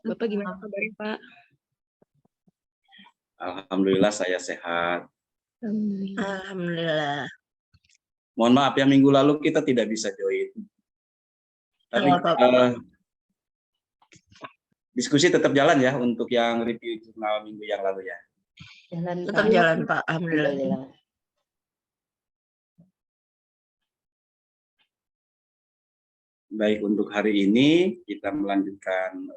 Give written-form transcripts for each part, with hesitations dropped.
Bapak gimana kabarnya, Pak? Alhamdulillah saya sehat. Alhamdulillah. Mohon maaf ya, minggu lalu kita tidak bisa join. Tapi diskusi tetap jalan ya untuk yang review jurnal minggu yang lalu ya. Tetap jalan, Pak. Alhamdulillah. Baik, untuk hari ini kita melanjutkan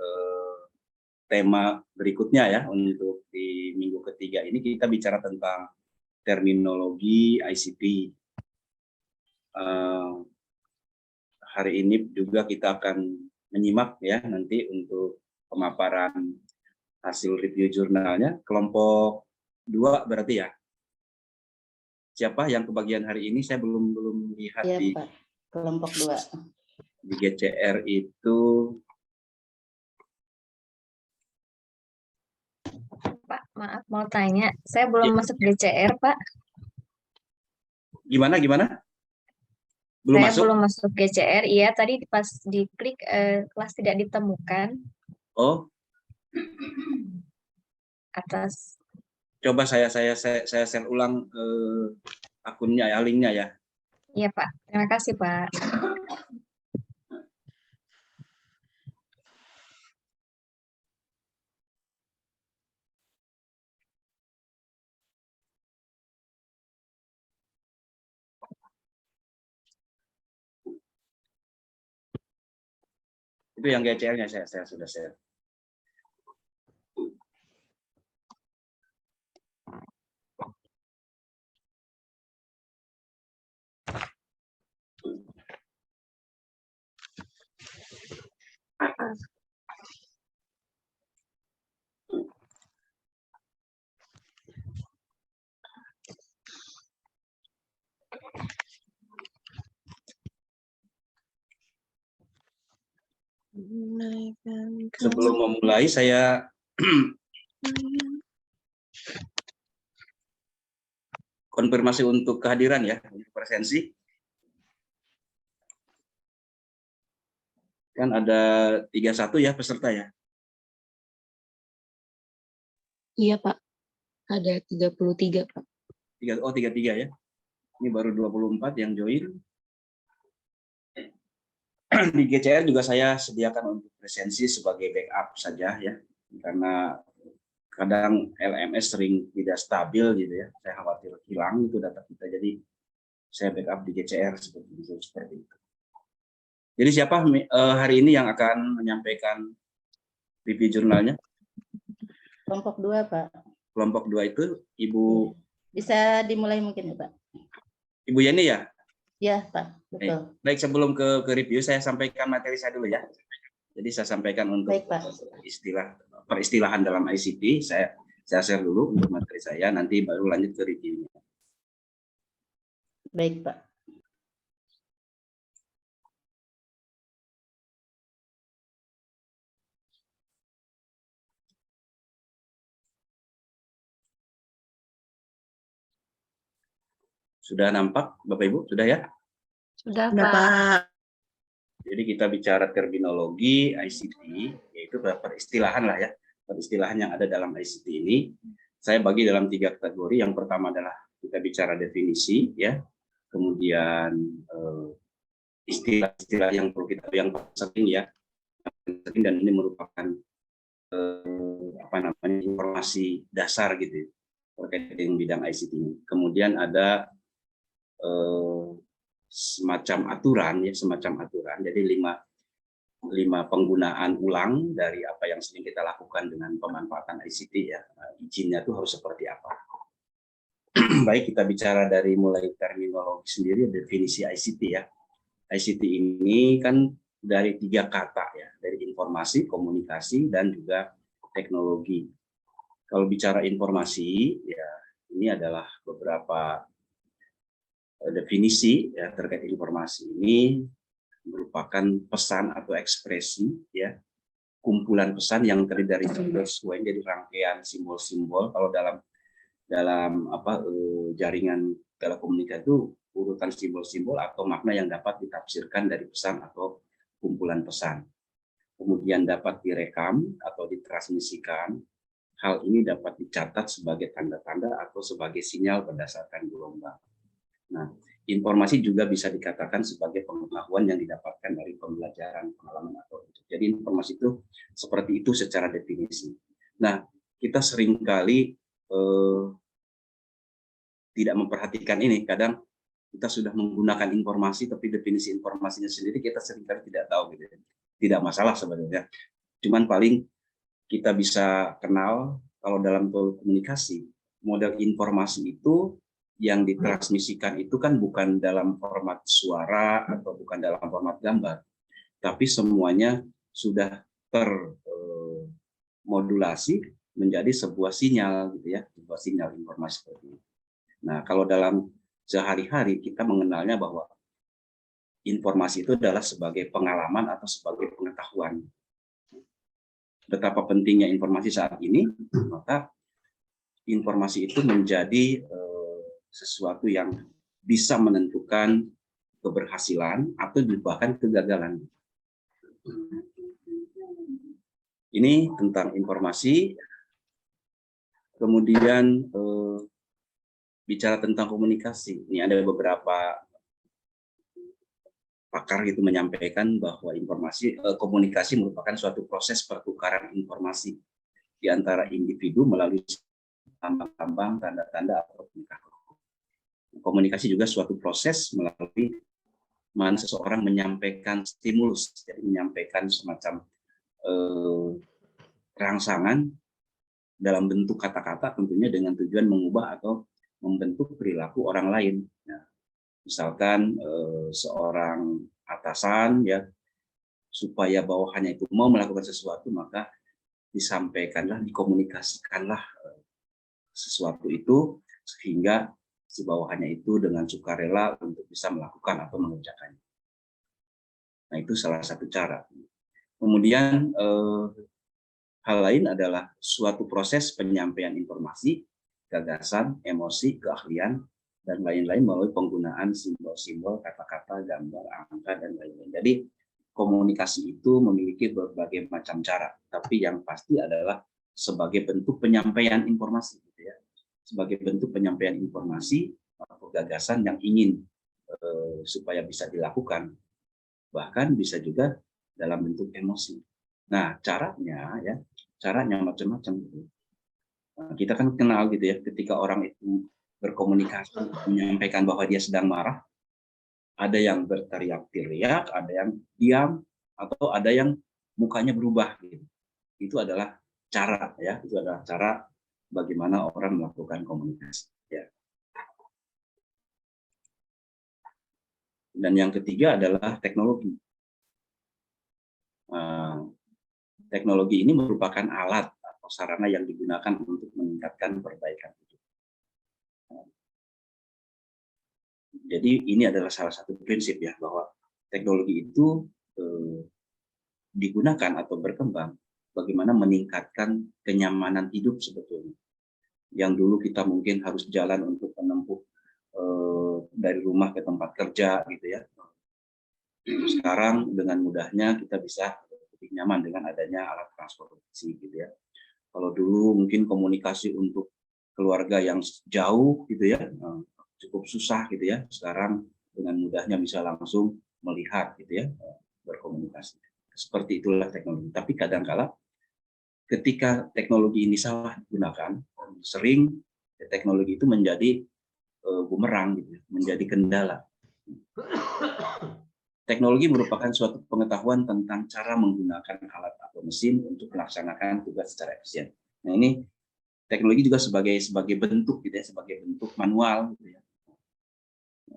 tema berikutnya ya. Untuk di minggu ketiga ini kita bicara tentang terminologi ICT. Hari ini juga kita akan menyimak ya nanti untuk pemaparan hasil review jurnalnya. Kelompok 2 berarti ya. Siapa yang kebagian hari ini? Saya belum lihat ya, di Pak. Kelompok 2. Di GCR itu. Pak, maaf mau tanya, saya belum masuk GCR, Pak. Gimana? Belum Saya masuk? belum masuk GCR, iya. Tadi pas diklik kelas tidak ditemukan. Oh. Atas. Coba saya share ulang akunnya ya, linknya ya. Iya, Pak. Terima kasih, Pak. Itu yang GCR-nya saya sudah share. Sebelum memulai saya konfirmasi untuk kehadiran ya, untuk presensi. Kan ada 31 ya peserta ya? Iya, Pak. Ada 33, Pak. 33 ya. Ini baru 24 yang join. Di GCR juga saya sediakan untuk presensi sebagai backup saja ya. Karena kadang LMS sering tidak stabil gitu ya. Saya khawatir hilang itu data kita. Jadi saya backup di GCR seperti itu. Jadi siapa hari ini yang akan menyampaikan review jurnalnya? Kelompok 2, Pak. Kelompok 2 itu Ibu. Bisa dimulai mungkin ya, Pak. Ibu Yeni ya? Ya, Pak. Betul. Baik, sebelum ke review saya sampaikan materi saya dulu ya. Jadi saya sampaikan untuk Baik, Pak. peristilahan dalam ICT, saya share dulu untuk materi saya, nanti baru lanjut ke reviewnya. Baik, Pak. Sudah nampak Bapak Ibu? Sudah ya? Sudah, Udah, Pak. Pak. Jadi kita bicara terminologi ICT, yaitu peristilahan lah ya, peristilahan yang ada dalam ICT ini. Saya bagi dalam 3 kategori. Yang pertama adalah kita bicara definisi, ya. Kemudian istilah-istilah yang perlu kita yang sering ya, dan ini merupakan informasi dasar gitu terkait dengan bidang ICT ini. Kemudian ada semacam aturan. Jadi 5 penggunaan ulang dari apa yang sering kita lakukan dengan pemanfaatan ICT ya. Izinnya itu harus seperti apa. Baik, kita bicara dari mulai terminologi sendiri, definisi ICT ya. ICT ini kan dari 3 kata ya, dari informasi, komunikasi, dan juga teknologi. Kalau bicara informasi ya, ini adalah beberapa definisi ya terkait informasi. Ini merupakan pesan atau ekspresi ya, kumpulan pesan yang terdiri dari sesuai jadi rangkaian simbol-simbol. Kalau dalam jaringan telekomunikasi itu urutan simbol-simbol atau makna yang dapat ditafsirkan dari pesan atau kumpulan pesan. kemudian dapat direkam atau ditransmisikan, hal ini dapat dicatat sebagai tanda-tanda atau sebagai sinyal berdasarkan gelombang. Nah, informasi juga bisa dikatakan sebagai pengetahuan yang didapatkan dari pembelajaran, pengalaman atau itu. Jadi informasi itu seperti itu secara definisi. Nah, kita seringkali tidak memperhatikan ini. Kadang kita sudah menggunakan informasi, tapi definisi informasinya sendiri kita seringkali tidak tahu. Gitu. Tidak masalah sebenarnya. Cuman paling kita bisa kenal kalau dalam komunikasi, model informasi itu yang ditransmisikan itu kan bukan dalam format suara atau bukan dalam format gambar, tapi semuanya sudah termodulasi menjadi sebuah sinyal, gitu ya, sebuah sinyal informasi seperti itu. Nah, kalau dalam sehari-hari kita mengenalnya bahwa informasi itu adalah sebagai pengalaman atau sebagai pengetahuan. Betapa pentingnya informasi saat ini, maka informasi itu menjadi sesuatu yang bisa menentukan keberhasilan atau bahkan kegagalan. Ini tentang informasi. Kemudian bicara tentang komunikasi. Ini ada beberapa pakar gitu menyampaikan bahwa komunikasi merupakan suatu proses pertukaran informasi di antara individu melalui lambang-lambang, tanda-tanda atau tingkah laku. Komunikasi juga suatu proses melalui mana seseorang menyampaikan stimulus, jadi menyampaikan semacam rangsangan dalam bentuk kata-kata, tentunya dengan tujuan mengubah atau membentuk perilaku orang lain. Nah, misalkan seorang atasan ya, supaya bawahannya itu mau melakukan sesuatu, maka disampaikanlah, dikomunikasikanlah sesuatu itu sehingga si bawahannya itu dengan sukarela untuk bisa melakukan atau mengerjakannya. Nah, itu salah satu cara. Kemudian hal lain adalah suatu proses penyampaian informasi, gagasan, emosi, keahlian, dan lain-lain melalui penggunaan simbol-simbol, kata-kata, gambar, angka, dan lain-lain. Jadi komunikasi itu memiliki berbagai macam cara, tapi yang pasti adalah sebagai bentuk penyampaian informasi, gitu ya. Sebagai bentuk penyampaian informasi atau gagasan yang ingin supaya bisa dilakukan, bahkan bisa juga dalam bentuk emosi. Nah, caranya macam-macam. Nah, kita kan kenal gitu ya, ketika orang itu berkomunikasi menyampaikan bahwa dia sedang marah, ada yang berteriak-teriak, ada yang diam, atau ada yang mukanya berubah. Gitu. Itu adalah cara ya, itu adalah cara bagaimana orang melakukan komunikasi. Ya. Dan yang ketiga adalah teknologi. Teknologi ini merupakan alat atau sarana yang digunakan untuk meningkatkan perbaikan hidup. Jadi ini adalah salah satu prinsip ya, bahwa teknologi itu digunakan atau berkembang bagaimana meningkatkan kenyamanan hidup sebetulnya. Yang dulu kita mungkin harus jalan untuk menempuh dari rumah ke tempat kerja gitu ya. Sekarang dengan mudahnya kita bisa lebih nyaman dengan adanya alat transportasi gitu ya. Kalau dulu mungkin komunikasi untuk keluarga yang jauh gitu ya, cukup susah gitu ya. Sekarang dengan mudahnya bisa langsung melihat gitu ya, berkomunikasi. Seperti itulah teknologi. Tapi kadang-kala ketika teknologi ini salah digunakan, sering teknologi itu menjadi bumerang gitu, menjadi kendala. Teknologi merupakan suatu pengetahuan tentang cara menggunakan alat atau mesin untuk melaksanakan tugas secara efisien. Nah, ini teknologi juga sebagai bentuk gitu ya, sebagai bentuk manual gitu ya.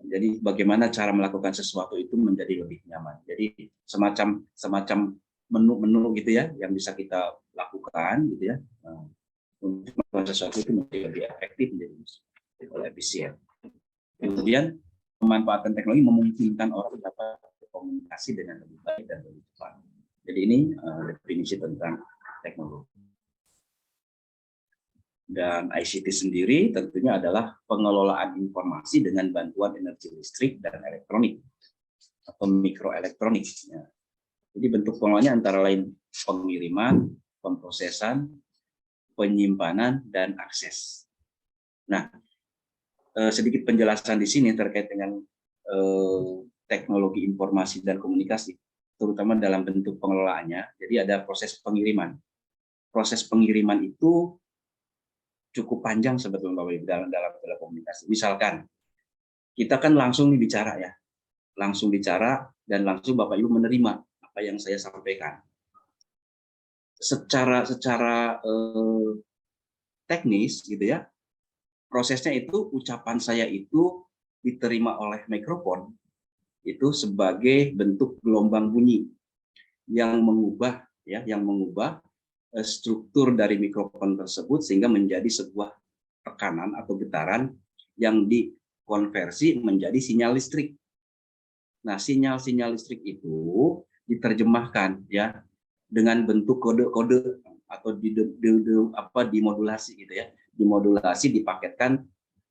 Jadi bagaimana cara melakukan sesuatu itu menjadi lebih nyaman. Jadi semacam menu-menu gitu ya yang bisa kita lakukan gitu ya. Untuk melakukan sesuatu itu menjadi lebih efektif, menjadi lebih efisien. Kemudian pemanfaatan teknologi memungkinkan orang dapat berkomunikasi dengan lebih baik dan lebih cepat. Jadi ini definisi tentang teknologi. Dan ICT sendiri tentunya adalah pengelolaan informasi dengan bantuan energi listrik dan elektronik atau mikroelektronik. Ya. Jadi bentuk pengelolaannya antara lain pengiriman, pemrosesan, penyimpanan, dan akses. Nah, sedikit penjelasan di sini terkait dengan teknologi informasi dan komunikasi, terutama dalam bentuk pengelolaannya. Jadi ada proses pengiriman. Proses pengiriman itu cukup panjang sebetulnya Bapak Ibu dalam telekomunikasi. Misalkan kita kan langsung bicara ya, langsung bicara dan langsung Bapak Ibu menerima apa yang saya sampaikan. Secara teknis gitu ya, prosesnya itu ucapan saya itu diterima oleh mikrofon itu sebagai bentuk gelombang bunyi yang mengubah struktur dari mikrofon tersebut sehingga menjadi sebuah tekanan atau getaran yang dikonversi menjadi sinyal listrik. Nah, sinyal-sinyal listrik itu diterjemahkan ya dengan bentuk kode-kode atau dimodulasi gitu ya. Dimodulasi, dipaketkan,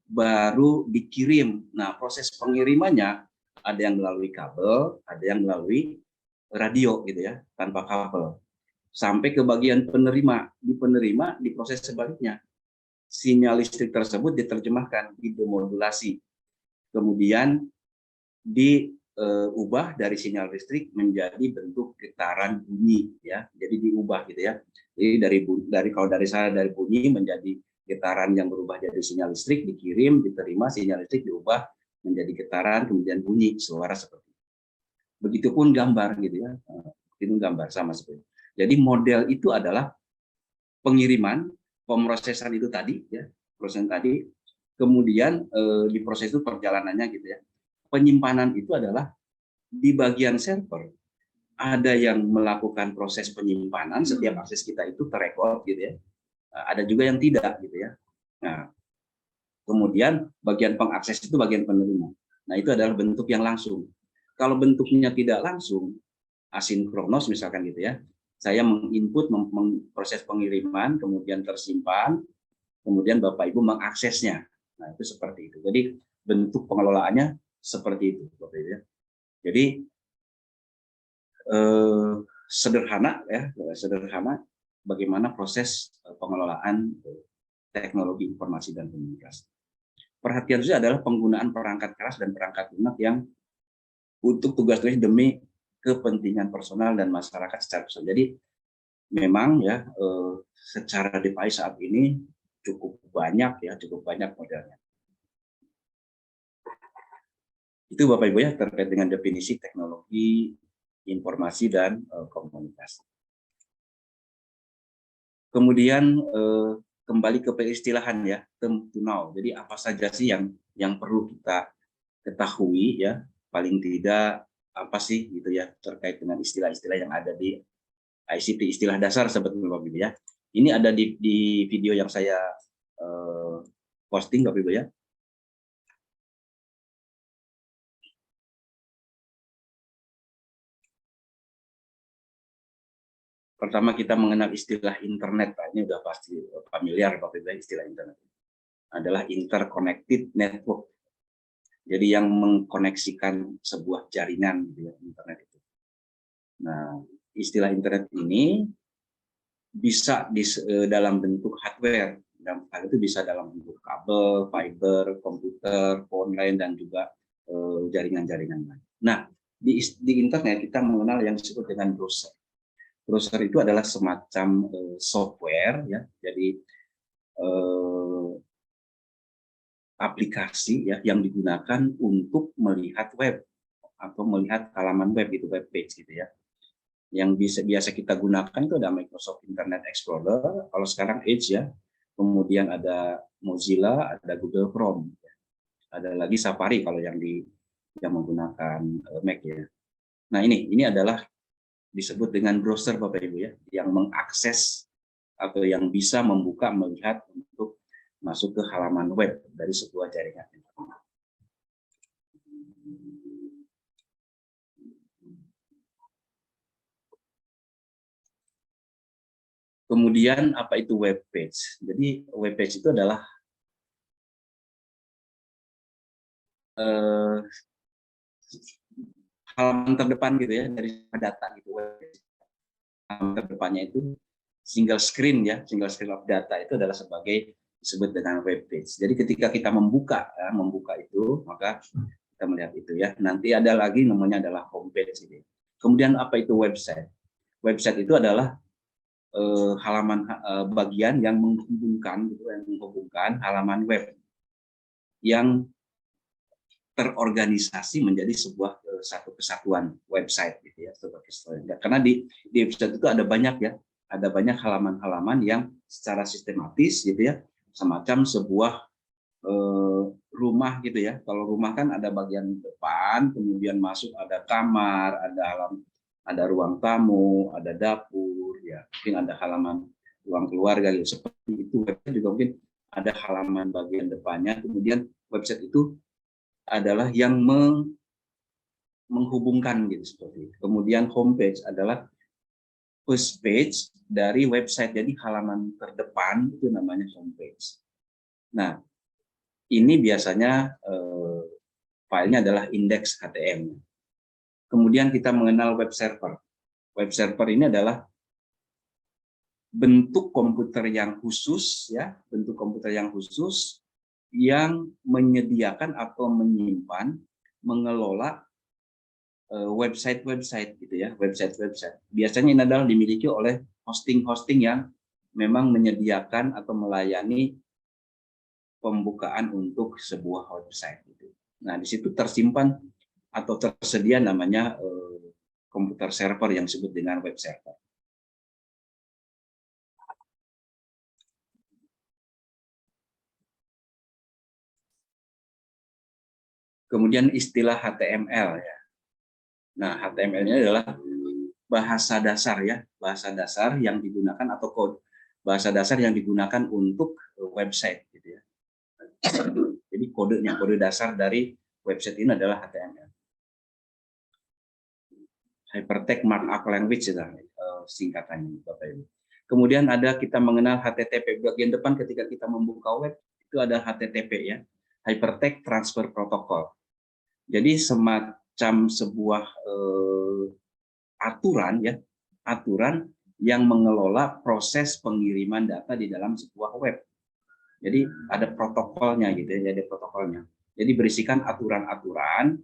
baru dikirim. Nah, proses pengirimannya ada yang melalui kabel, ada yang melalui radio gitu ya, tanpa kabel. Sampai ke bagian penerima. Di penerima diproses sebaliknya. Sinyal listrik tersebut diterjemahkan, dimodulasi. Kemudian diubah dari sinyal listrik menjadi bentuk getaran bunyi ya. Jadi diubah gitu ya. Jadi kalau dari saya dari bunyi menjadi getaran yang berubah jadi sinyal listrik, dikirim, diterima, sinyal listrik diubah menjadi getaran, kemudian bunyi suara seperti itu. Begitupun gambar gitu ya. Itu gambar sama seperti itu. Jadi model itu adalah pengiriman, pemrosesan itu tadi ya, proses tadi, kemudian diproses itu perjalanannya gitu ya. Penyimpanan itu adalah di bagian server ada yang melakukan proses penyimpanan, setiap akses kita itu terekod gitu ya. Ada juga yang tidak gitu ya. Nah, kemudian bagian pengakses itu bagian penerima. Nah, itu adalah bentuk yang langsung. Kalau bentuknya tidak langsung, asinkronos misalkan gitu ya, saya menginput proses pengiriman, kemudian tersimpan, kemudian Bapak Ibu mengaksesnya. Nah, itu seperti itu. Jadi bentuk pengelolaannya seperti itu, Bapak Ibu ya. Jadi sederhana bagaimana proses pengelolaan teknologi informasi dan komunikasi. Perhatian saya adalah penggunaan perangkat keras dan perangkat lunak yang untuk tugas-tugas demi kepentingan personal dan masyarakat secara personal. Jadi memang ya secara device saat ini cukup banyak modelnya. Itu Bapak Ibu ya terkait dengan definisi teknologi informasi dan komunikasi. Kemudian kembali ke peristilahan ya, term to know. Jadi apa saja sih yang perlu kita ketahui ya, paling tidak apa sih gitu ya terkait dengan istilah-istilah yang ada di ICT, istilah dasar sebetulnya Bapak Ibu ya. Ini ada di video yang saya posting Bapak Ibu ya. Pertama kita mengenal istilah internet, ini udah pasti familiar Bapak Ibu istilah internet. Adalah interconnected network. Jadi yang mengkoneksikan sebuah jaringan gitu ya, internet itu. Nah, istilah internet ini bisa dalam bentuk hardware, dan hal itu bisa dalam bentuk kabel, fiber, komputer, phone line, dan juga jaringan-jaringan lain. Nah, di internet kita mengenal yang disebut dengan browser. Browser itu adalah semacam software ya, jadi aplikasi ya yang digunakan untuk melihat web atau melihat halaman web itu web page gitu ya. Yang biasa kita gunakan itu ada Microsoft Internet Explorer, kalau sekarang Edge ya. Kemudian ada Mozilla, ada Google Chrome. Ada lagi Safari kalau yang menggunakan Mac ya. Nah, ini adalah disebut dengan browser Bapak Ibu ya, yang mengakses atau yang bisa membuka, melihat untuk masuk ke halaman web dari sebuah jaringan internet. Kemudian apa itu web page? Jadi web page itu adalah halaman terdepan gitu ya dari data gitu. Halaman terdepannya itu single screen ya, single screen of data itu adalah sebagai disebut dengan web page. Jadi ketika kita membuka itu, maka kita melihat itu ya. Nanti ada lagi namanya adalah homepage ini. Kemudian apa itu website? Website itu adalah halaman bagian yang menghubungkan gitu, yang menghubungkan halaman web yang terorganisasi menjadi sebuah satu kesatuan website gitu ya, karena di website itu ada banyak ya, ada banyak halaman-halaman yang secara sistematis gitu ya, semacam sebuah rumah gitu ya. Kalau rumah kan ada bagian depan, kemudian masuk ada kamar, ada ruang tamu, ada dapur ya, mungkin ada halaman ruang keluarga gitu. Seperti itu website juga mungkin ada halaman bagian depannya, kemudian website itu adalah yang menghubungkan gitu seperti itu. Kemudian homepage adalah first page dari website, jadi halaman terdepan itu namanya homepage. Nah, ini biasanya filenya adalah index HTML. Kemudian kita mengenal web server. Web server ini adalah bentuk komputer yang khusus ya, bentuk komputer yang khusus yang menyediakan atau menyimpan, mengelola website-website gitu ya, website-website. Biasanya ini adalah dimiliki oleh hosting-hosting yang memang menyediakan atau melayani pembukaan untuk sebuah website gitu. Nah, di situ tersimpan atau tersedia namanya komputer server yang disebut dengan web server. Kemudian istilah HTML ya. Nah, HTML-nya adalah bahasa dasar ya, bahasa dasar yang digunakan atau kode bahasa dasar yang digunakan untuk website gitu ya. Jadi kodenya, kode dasar dari website ini adalah HTML. Hypertext Markup Language itu singkatannya Bapak Ibu. Kemudian ada kita mengenal HTTP bagian depan ketika kita membuka web itu ada HTTP ya, Hypertext Transfer Protocol. Jadi semacam sebuah aturan ya, aturan yang mengelola proses pengiriman data di dalam sebuah web. Jadi ada protokolnya gitu ya, ada protokolnya. Jadi berisikan aturan-aturan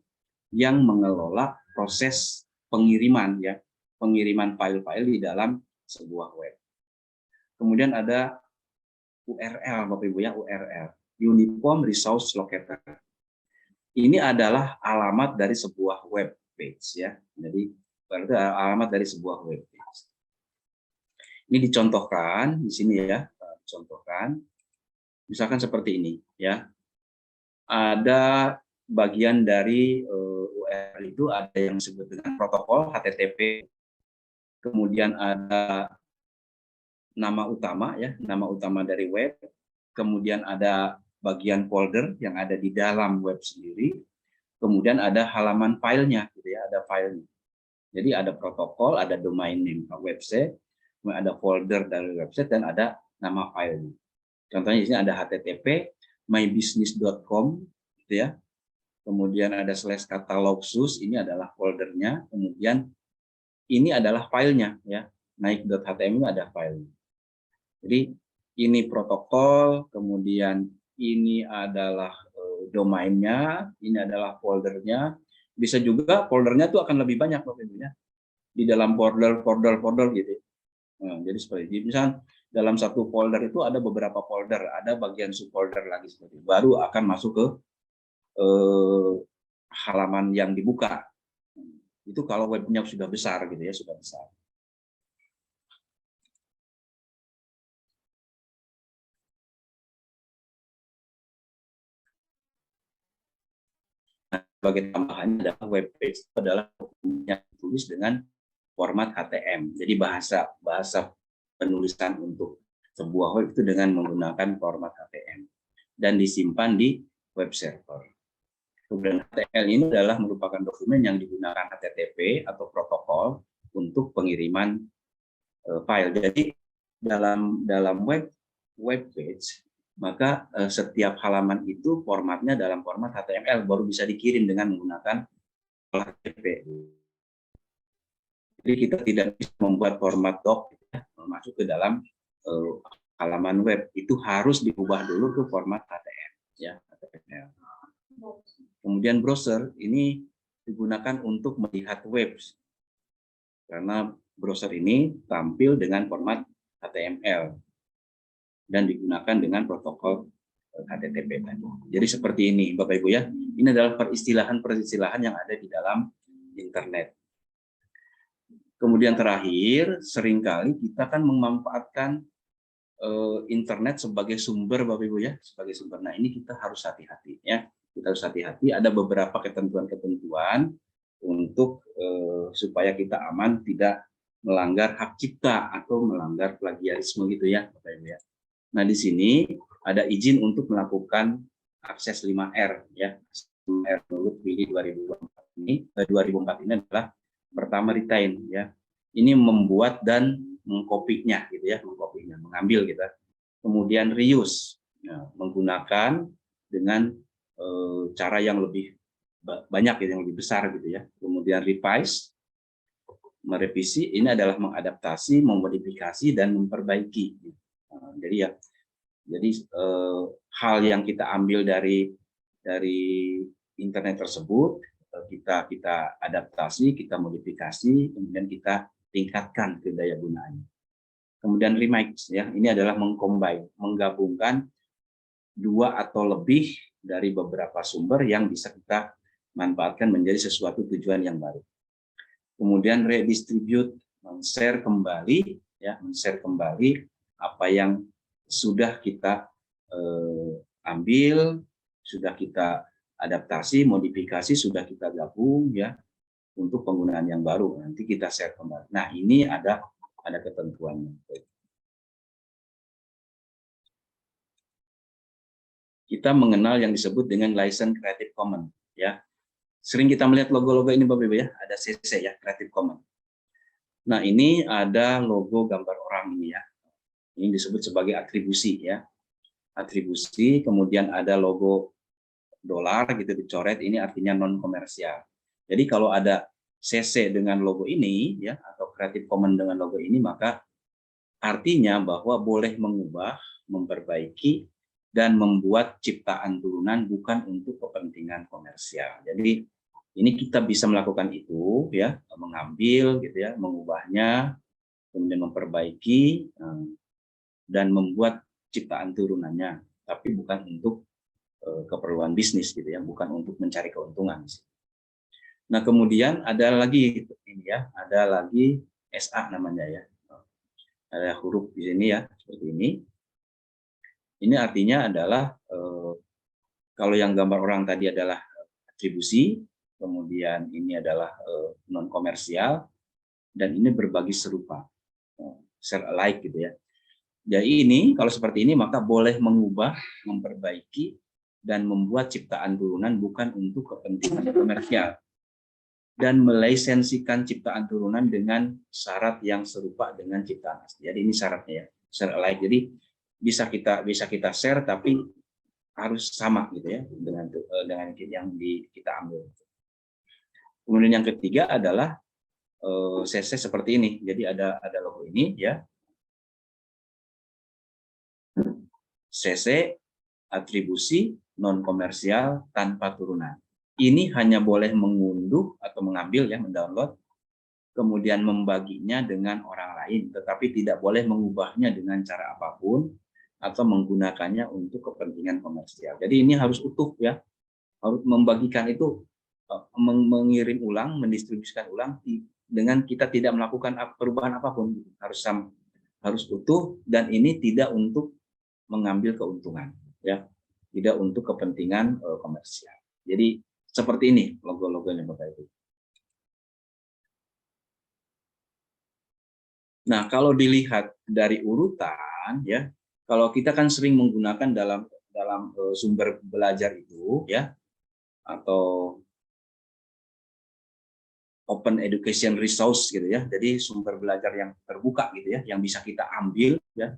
yang mengelola proses pengiriman ya, pengiriman file-file di dalam sebuah web. Kemudian ada URL Bapak Ibu ya, URL, Uniform Resource Locator. Ini adalah alamat dari sebuah web page ya. Jadi berarti alamat dari sebuah web page. Ini dicontohkan di sini ya, dicontohkan. Misalkan seperti ini ya. Ada bagian dari URL itu ada yang disebut dengan protokol HTTP. Kemudian ada nama utama ya, nama utama dari web. Kemudian ada bagian folder yang ada di dalam web sendiri, kemudian ada halaman filenya, gitu ya, ada filenya. Jadi ada protokol, ada domain name website, kemudian ada folder dari website dan ada nama filenya. Contohnya di sini ada http mybusiness.com, gitu ya. Kemudian ada /catalogsus, ini adalah foldernya. Kemudian ini adalah filenya, ya. Naik.html ada filenya. Jadi ini protokol, kemudian ini adalah domainnya, ini adalah foldernya. Bisa juga foldernya itu akan lebih banyak Bapak Ibu ya. Di dalam folder gitu. Nah, jadi seperti ini. Misalnya dalam satu folder itu ada beberapa folder, ada bagian subfolder lagi seperti itu. Baru akan masuk ke halaman yang dibuka. Itu kalau webnya sudah besar gitu ya, sudah besar. Sebagai tambahannya adalah web page adalah dokumen yang ditulis dengan format HTML. Jadi bahasa penulisan untuk sebuah web itu dengan menggunakan format HTML dan disimpan di web server. Kemudian HTML ini adalah merupakan dokumen yang digunakan HTTP atau protokol untuk pengiriman file. Jadi dalam web page maka setiap halaman itu formatnya dalam format HTML baru bisa dikirim dengan menggunakan HTTP. Jadi kita tidak bisa membuat format doc ya, masuk ke dalam halaman web. Itu harus diubah dulu ke format HTML ya, HTML. Kemudian browser ini digunakan untuk melihat web, karena browser ini tampil dengan format HTML dan digunakan dengan protokol HTTP tadi. Jadi seperti ini Bapak Ibu ya. Ini adalah peristilahan yang ada di dalam internet. Kemudian terakhir, seringkali kita kan memanfaatkan internet sebagai sumber Bapak Ibu ya, sebagai sumber. Nah, ini kita harus hati-hati ya. Kita harus hati-hati, ada beberapa ketentuan-ketentuan untuk supaya kita aman, tidak melanggar hak cipta atau melanggar plagiarisme gitu ya Bapak Ibu ya. Nah, di sini ada izin untuk melakukan akses 5R ya. 5R menurut Willy 2004 ini adalah pertama retain ya. Ini membuat dan mengkopinya gitu ya, mengambil gitu. Kemudian reuse ya, menggunakan dengan cara yang lebih banyak gitu, yang lebih besar gitu ya. Kemudian revise, merevisi, ini adalah mengadaptasi, memodifikasi dan memperbaiki. Jadi hal yang kita ambil dari internet tersebut kita adaptasi, kita modifikasi, kemudian kita tingkatkan ke daya gunaannya. Kemudian remix ya, ini adalah menggabungkan dua atau lebih dari beberapa sumber yang bisa kita manfaatkan menjadi sesuatu tujuan yang baru. Kemudian redistribute, men-share kembali ya, men-share kembali apa yang sudah kita ambil, sudah kita adaptasi, modifikasi, sudah kita gabung ya untuk penggunaan yang baru. Nanti kita share kembali. Nah, ini ada ketentuannya. Kita mengenal yang disebut dengan license Creative Commons ya. Sering kita melihat logo-logo ini Bapak Ibu ya, ada CC ya, Creative Commons. Nah, ini ada logo gambar orang ini ya. Ini disebut sebagai atribusi ya. Atribusi, kemudian ada logo dolar gitu dicoret, ini artinya non komersial. Jadi kalau ada CC dengan logo ini ya, atau Creative Commons dengan logo ini, maka artinya bahwa boleh mengubah, memperbaiki dan membuat ciptaan turunan bukan untuk kepentingan komersial. Jadi ini kita bisa melakukan itu ya, mengambil gitu ya, mengubahnya, kemudian memperbaiki dan membuat ciptaan turunannya, tapi bukan untuk keperluan bisnis gitu ya, bukan untuk mencari keuntungan. Nah, kemudian ada lagi ini ya, ada lagi SA namanya ya. Ada huruf di sini ya, seperti ini. Ini artinya adalah kalau yang gambar orang tadi adalah atribusi, kemudian ini adalah non komersial, dan ini berbagi serupa, share alike gitu ya. Jadi ini kalau seperti ini maka boleh mengubah, memperbaiki dan membuat ciptaan turunan bukan untuk kepentingan komersial dan melisensikan ciptaan turunan dengan syarat yang serupa dengan ciptaan asli. Jadi ini syaratnya ya, share alike. Jadi bisa kita share tapi harus sama gitu ya dengan yang kita ambil. Kemudian yang ketiga adalah CC seperti ini. Jadi ada logo ini ya. CC atribusi non komersial tanpa turunan. Ini hanya boleh mengunduh atau mengambil ya, mendownload, kemudian membaginya dengan orang lain, tetapi tidak boleh mengubahnya dengan cara apapun atau menggunakannya untuk kepentingan komersial. Jadi ini harus utuh ya, harus membagikan itu, mengirim ulang, mendistribusikan ulang dengan kita tidak melakukan perubahan apapun, harus utuh, dan ini tidak untuk mengambil keuntungan ya, tidak untuk kepentingan komersial. Jadi seperti ini logo-logonya Bapak Ibu. Nah, kalau dilihat dari urutan ya, kalau kita kan sering menggunakan dalam sumber belajar itu ya, atau open education resource gitu ya. Jadi sumber belajar yang terbuka gitu ya, yang bisa kita ambil ya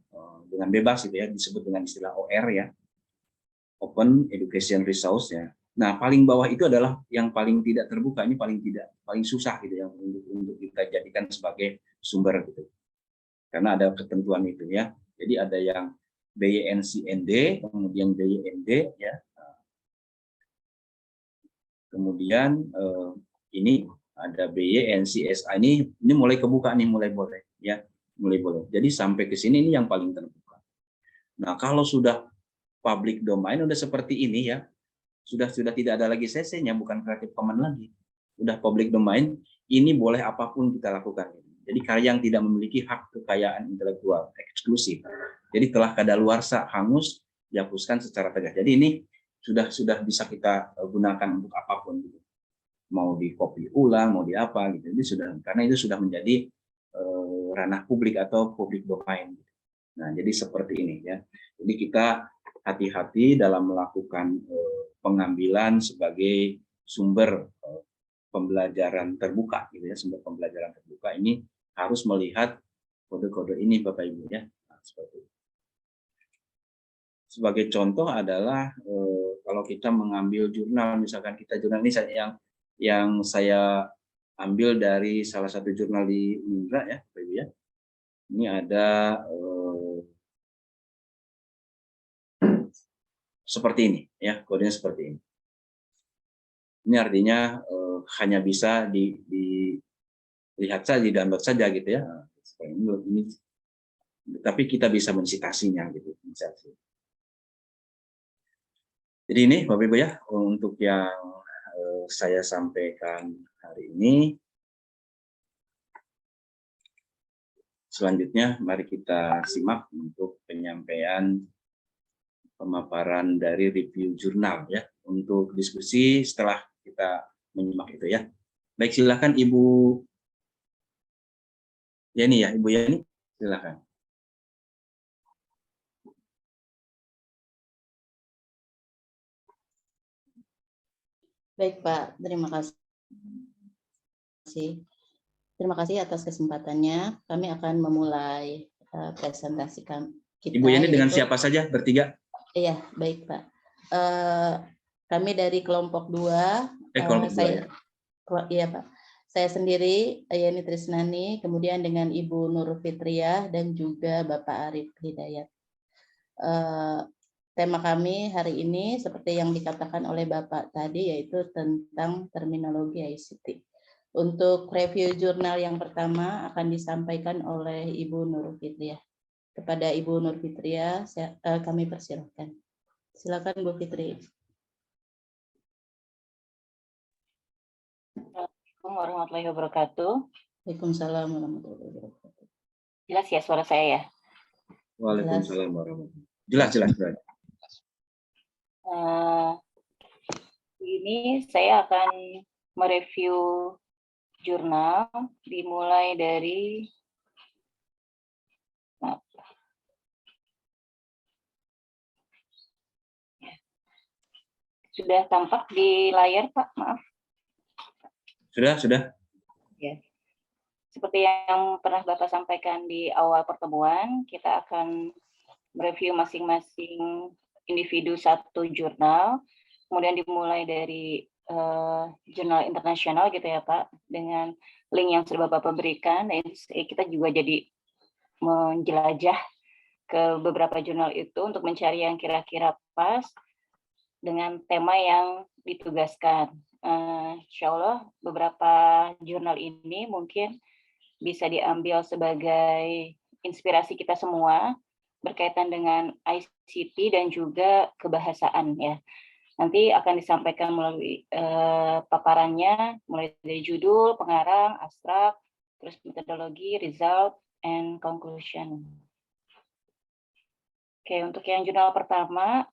dengan bebas gitu ya, disebut dengan istilah OR ya. Open education resource ya. Nah, paling bawah itu adalah yang paling tidak terbuka, ini paling susah gitu ya untuk kita jadikan sebagai sumber gitu. Karena ada ketentuan itu ya. Jadi ada yang BYNCND, kemudian BYND ya. Kemudian ini ada BYNCSA, ini mulai kebuka nih, mulai boleh ya, mulai boleh. Jadi sampai ke sini ini yang paling terbuka. Nah, kalau sudah public domain udah seperti ini ya, sudah tidak ada lagi CC-nya, bukan Creative Commons lagi. Udah public domain, ini boleh apapun kita lakukan. Jadi karya yang tidak memiliki hak kekayaan intelektual eksklusif. Jadi telah kadaluarsa, hangus, dihapuskan secara tegas. Jadi ini sudah bisa kita gunakan untuk apapun. Mau di copy ulang, mau di apa gitu. Jadi karena itu sudah menjadi ranah publik atau public domain. Nah, jadi seperti ini ya. Jadi kita hati-hati dalam melakukan pengambilan sebagai sumber pembelajaran terbuka gitu ya, sumber pembelajaran terbuka ini harus melihat kode-kode ini Bapak Ibu ya. Nah, seperti itu. Sebagai contoh adalah kalau kita mengambil jurnal, misalkan kita jurnal ini yang saya ambil dari salah satu jurnal di Unindra ya, Bapak Ibu ya. Ini ada seperti ini ya, kodenya seperti ini. Ini artinya hanya bisa dilihat saja, di-download saja gitu ya. Ini, tapi kita bisa mensitasinya gitu. Jadi ini Bapak Ibu ya, untuk yang saya sampaikan hari ini. Selanjutnya mari kita simak untuk penyampaian pemaparan dari review jurnal ya, untuk diskusi setelah kita menyimak itu ya. Baik, silakan Ibu Yani ya, Ibu Yani, silakan. Baik Pak, terima kasih. Terima kasih atas kesempatannya. Kami akan memulai presentasi kita. Ibu Yani dengan siapa saja, bertiga? Iya, baik Pak. Kami dari kelompok 2. Kelompok 2 ya? Iya Pak. Saya sendiri, Yani Trisnani, kemudian dengan Ibu Nur Fitriah, dan juga Bapak Arif Hidayat. Tema kami hari ini seperti yang dikatakan oleh Bapak tadi, yaitu tentang terminologi ICT. Untuk review jurnal yang pertama akan disampaikan oleh Ibu Nur Fitriah. Kepada Ibu Nur Fitriah, kami persilahkan. Silakan Bu Fitri. Assalamualaikum warahmatullahi wabarakatuh. Waalaikumsalam warahmatullahi wabarakatuh. Jelas ya suara saya ya? Waalaikumsalam warahmatullahi wabarakatuh. Jelas. Ini saya akan mereview jurnal dimulai dari Sudah tampak di layar Pak, maaf. Sudah. Ya. Seperti yang pernah Bapak sampaikan di awal pertemuan, kita akan mereview masing-masing individu satu jurnal, kemudian dimulai dari jurnal internasional gitu ya Pak, dengan link yang sudah Bapak berikan, dan kita juga jadi menjelajah ke beberapa jurnal itu untuk mencari yang kira-kira pas dengan tema yang ditugaskan. Insya Allah beberapa jurnal ini mungkin bisa diambil sebagai inspirasi kita semua berkaitan dengan ICT dan juga kebahasaan ya. Nanti akan disampaikan melalui paparannya, mulai dari judul, pengarang, abstrak, terus metodologi, result, and conclusion. Oke, untuk yang jurnal pertama,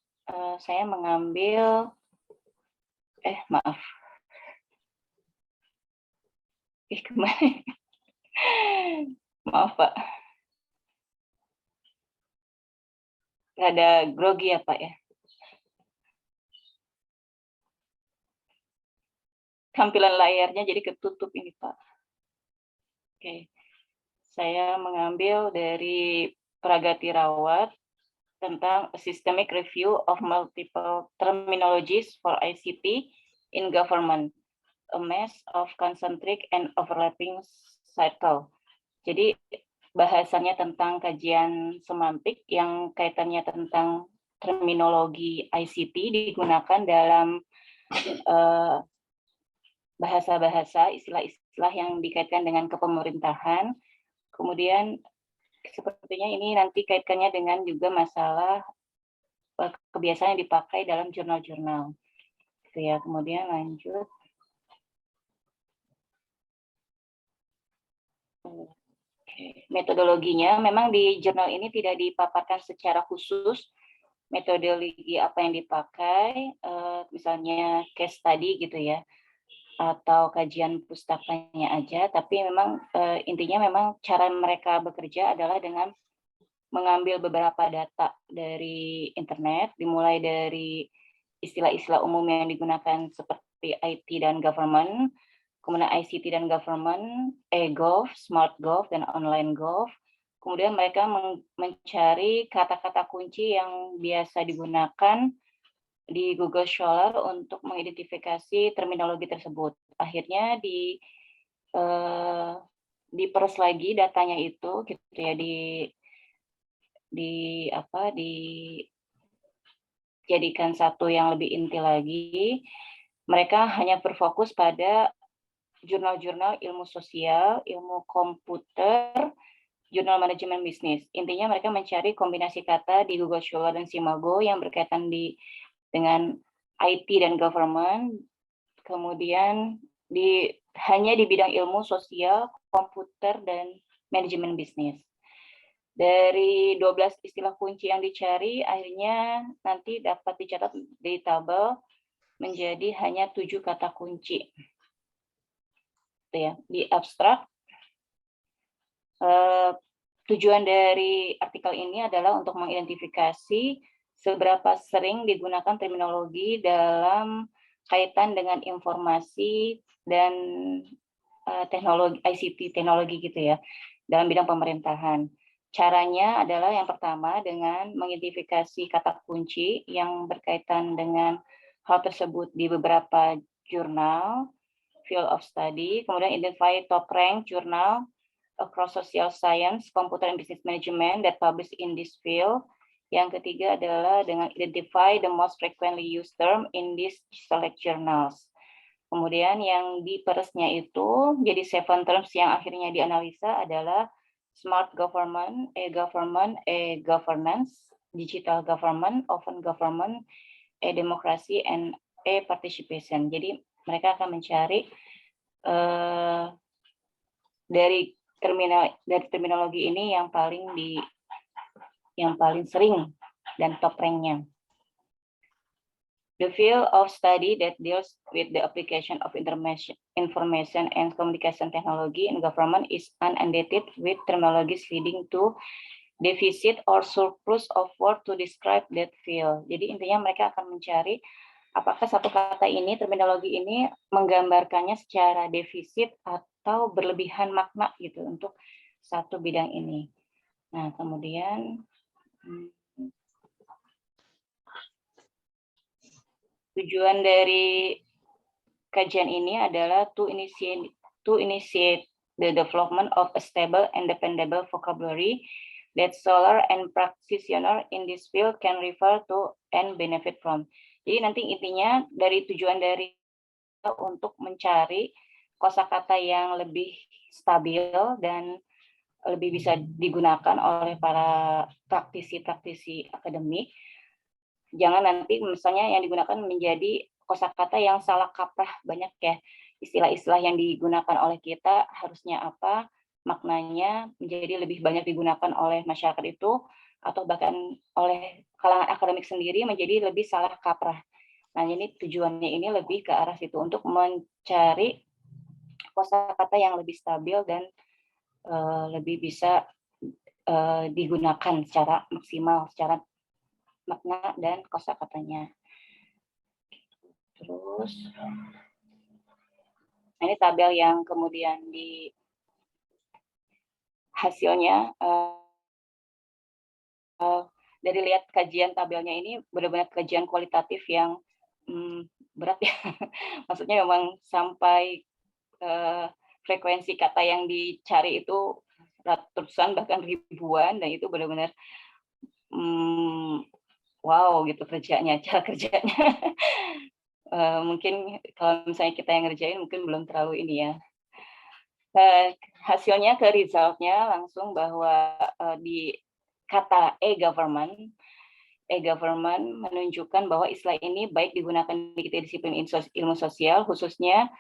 saya mengambil, maaf. Kemarin. Maaf Pak. Ada grogi ya Pak ya. Tampilan layarnya jadi ketutup ini Pak. Oke. Saya mengambil dari Pragati Rawat, tentang a systemic review of multiple terminologies for ICT in government, a mess of concentric and overlapping cycle. Jadi bahasanya tentang kajian semantik yang kaitannya tentang terminologi ICT digunakan dalam bahasa-bahasa, istilah-istilah yang dikaitkan dengan kepemerintahan. Kemudian sepertinya ini nanti kaitkannya dengan juga masalah kebiasaan yang dipakai dalam jurnal-jurnal. Gitu ya. Kemudian lanjut. Metodologinya memang di jurnal ini tidak dipaparkan secara khusus metodologi apa yang dipakai, misalnya case study gitu ya, atau kajian pustakanya aja, tapi memang intinya memang cara mereka bekerja adalah dengan mengambil beberapa data dari internet, dimulai dari istilah-istilah umum yang digunakan seperti IT dan government, kemudian ICT dan government, e-gov, smart gov, dan online gov. Kemudian mereka mencari kata-kata kunci yang biasa digunakan di Google Scholar untuk mengidentifikasi terminologi tersebut. Akhirnya diperes lagi datanya itu, gitu ya, dijadikan satu yang lebih inti lagi. Mereka hanya berfokus pada jurnal-jurnal ilmu sosial, ilmu komputer, jurnal manajemen bisnis. Intinya mereka mencari kombinasi kata di Google Scholar dan Simago yang berkaitan dengan IT dan government, kemudian hanya di bidang ilmu sosial, komputer, dan manajemen bisnis. Dari 12 istilah kunci yang dicari, akhirnya nanti dapat dicatat di tabel menjadi hanya 7 kata kunci. Ya, di abstrak, tujuan dari artikel ini adalah untuk mengidentifikasi seberapa sering digunakan terminologi dalam kaitan dengan informasi dan teknologi ICT teknologi gitu ya dalam bidang pemerintahan. Caranya adalah yang pertama dengan mengidentifikasi kata kunci yang berkaitan dengan hal tersebut di beberapa jurnal field of study, kemudian identify top rank journal across social science, computer and business management that publish in this field. Yang ketiga adalah dengan identify the most frequently used term in these select journals. Kemudian yang diperesnya itu jadi 7 terms yang akhirnya dianalisa adalah smart government, e-governance, digital government, open government, e-democracy, and e-participation. Jadi mereka akan mencari dari terminologi ini yang paling sering dan top rank-nya. The field of study that deals with the application of information and communication technology in government is inundated with terminologies leading to deficit or surplus of word to describe that field. Jadi intinya mereka akan mencari apakah satu kata ini, terminologi ini menggambarkannya secara defisit atau berlebihan makna gitu untuk satu bidang ini. Nah, kemudian tujuan dari kajian ini adalah to initiate the development of a stable and dependable vocabulary that scholar and practitioner in this field can refer to and benefit from. Jadi nanti intinya dari tujuan dari untuk mencari kosakata yang lebih stabil dan lebih bisa digunakan oleh para praktisi-praktisi akademik. Jangan nanti misalnya yang digunakan menjadi kosakata yang salah kaprah, banyak ya istilah-istilah yang digunakan oleh kita harusnya apa, maknanya menjadi lebih banyak digunakan oleh masyarakat itu atau bahkan oleh kalangan akademik sendiri menjadi lebih salah kaprah. Nah, ini tujuannya ini lebih ke arah situ untuk mencari kosakata yang lebih stabil dan lebih bisa digunakan secara maksimal, secara makna dan kosakatanya. Terus, ini tabel yang kemudian di hasilnya dari lihat kajian tabelnya ini benar-benar kajian kualitatif yang berat ya. Maksudnya memang sampai frekuensi kata yang dicari itu ratusan bahkan ribuan, dan itu benar-benar wow gitu kerjanya, cara kerjanya. Mungkin kalau misalnya kita yang ngerjain mungkin belum terlalu ini ya. Hasilnya ke resultnya langsung bahwa di kata e-government menunjukkan bahwa istilah ini baik digunakan di disiplin ilmu sosial, khususnya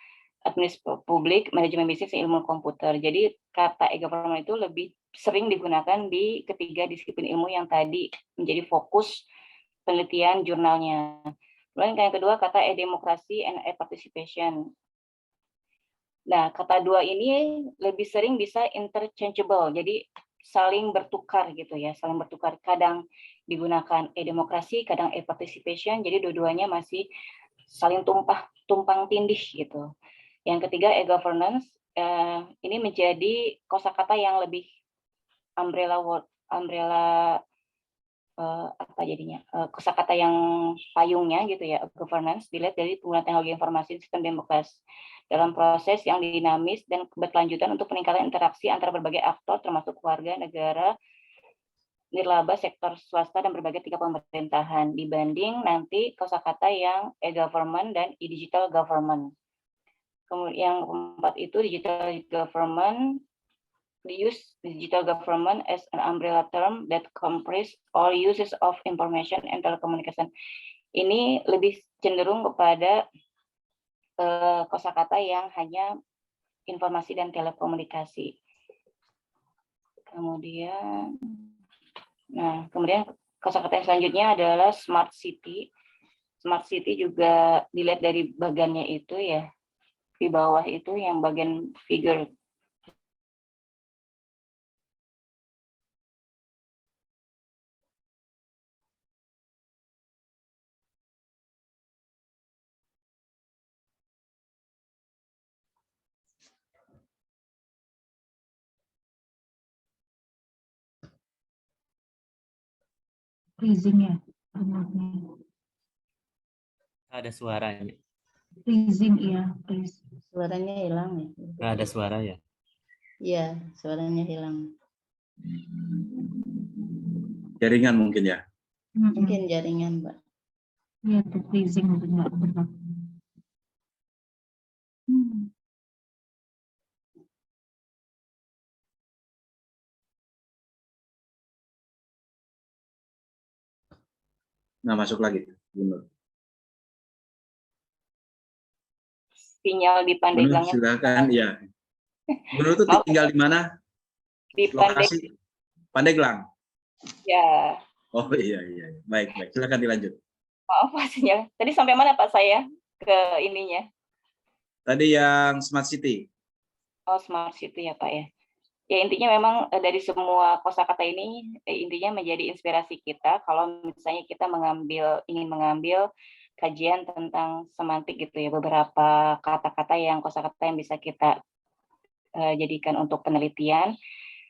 administrasi publik, manajemen bisnis, dan ilmu komputer. Jadi kata e-government itu lebih sering digunakan di ketiga disiplin ilmu yang tadi menjadi fokus penelitian jurnalnya. Kemudian yang kedua kata e-demokrasi and e-participation. Nah, kata dua ini lebih sering bisa interchangeable, jadi saling bertukar gitu ya, saling bertukar. Kadang digunakan e-demokrasi, kadang e-participation, jadi dua-duanya masih saling tumpang tindih gitu. Yang ketiga e-governance, ini menjadi kosakata yang lebih umbrella apa jadinya, kosakata yang payungnya gitu ya, governance dilihat dari penggunaan teknologi informasi sistem demokrasi dalam proses yang dinamis dan berkelanjutan untuk peningkatan interaksi antara berbagai aktor termasuk keluarga, negara, nirlaba, sektor swasta, dan berbagai tingkat pemerintahan dibanding nanti kosakata yang e-government dan e-digital government. Kemudian yang keempat itu digital government, use digital government as an umbrella term that comprises all uses of information and telecommunication. Ini lebih cenderung kepada kosakata yang hanya informasi dan telekomunikasi. Kemudian kosakata yang selanjutnya adalah smart city. Smart city juga dilihat dari bagannya itu ya, di bawah itu yang bagian figure. Freezing ya. Ada suaranya. Freezing iya, please. Suaranya hilang ya. Nggak ada suara ya. Iya, suaranya hilang. Jaringan mungkin ya. Mungkin jaringan, Mbak. Iya tuh freezing benar. Nah, masuk lagi. Benar. Sinyal di Pandeglang. Silakan ya. Menurut itu tinggal di mana? Di Lokasi Pandeglang. Ya. Oh iya. Baik. Silakan dilanjut. Maaf Pak sinyal. Tadi sampai mana Pak saya ke ininya? Tadi yang smart city. Oh, smart city ya Pak ya. Ya intinya memang dari semua kosakata ini intinya menjadi inspirasi kita kalau misalnya kita ingin mengambil kajian tentang semantik gitu ya, beberapa kata-kata yang kosakata yang bisa kita jadikan untuk penelitian,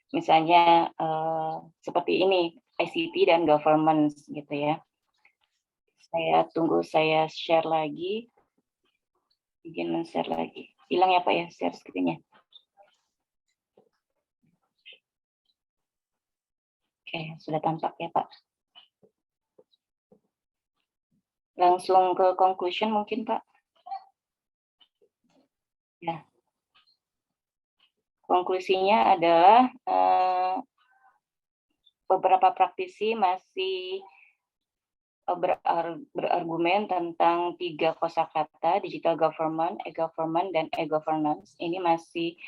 misalnya seperti ini ICT dan governance gitu ya. Saya tunggu saya share lagi, izin men-share lagi. Hilang ya Pak ya share screen-nya. Oke, sudah tampak ya Pak. Langsung ke conclusion mungkin Pak. Ya. Konklusinya adalah beberapa praktisi masih berargumen tentang 3 kosakata, digital government, e-government, dan e-governance. Ini masih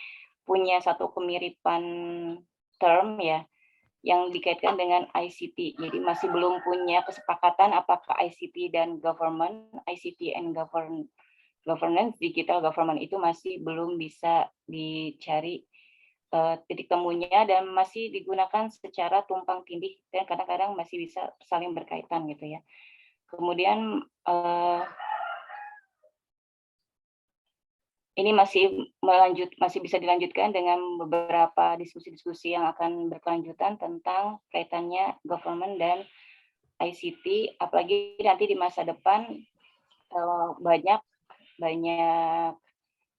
punya satu kemiripan term ya, yang dikaitkan dengan ICT. Jadi masih belum punya kesepakatan apakah ICT dan government, ICT and governance, digital government itu masih belum bisa dicari titik temunya dan masih digunakan secara tumpang tindih dan kadang-kadang masih bisa saling berkaitan gitu ya. Kemudian ini masih bisa dilanjutkan dengan beberapa diskusi-diskusi yang akan berkelanjutan tentang kaitannya government dan ICT, apalagi nanti di masa depan banyak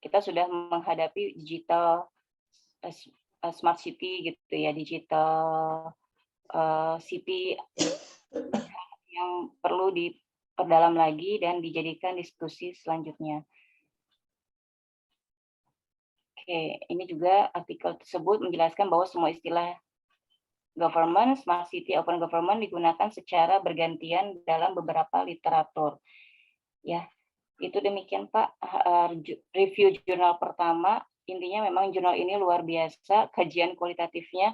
kita sudah menghadapi digital smart city gitu ya, digital city yang perlu diperdalam lagi dan dijadikan diskusi selanjutnya. Oke, ini juga artikel tersebut menjelaskan bahwa semua istilah government, smart city, open government digunakan secara bergantian dalam beberapa literatur. Ya, itu demikian Pak, review jurnal pertama. Intinya memang jurnal ini luar biasa, kajian kualitatifnya,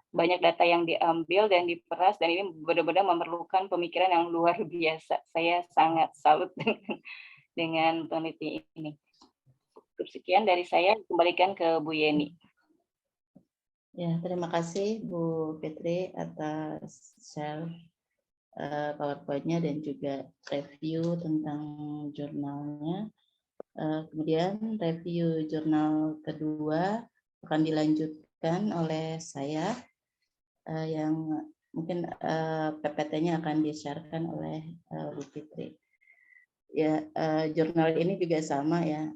banyak data yang diambil dan diperas, dan ini benar-benar memerlukan pemikiran yang luar biasa. Saya sangat salut dengan peneliti ini. Cukup sekian dari saya, kembalikan ke Bu Yeni. Ya, terima kasih Bu Fitri atas share PowerPoint-nya dan juga review tentang jurnalnya. Kemudian review jurnal kedua akan dilanjutkan oleh saya yang mungkin PPT-nya akan di-share-kan oleh Bu Fitri. Ya, jurnal ini juga sama ya,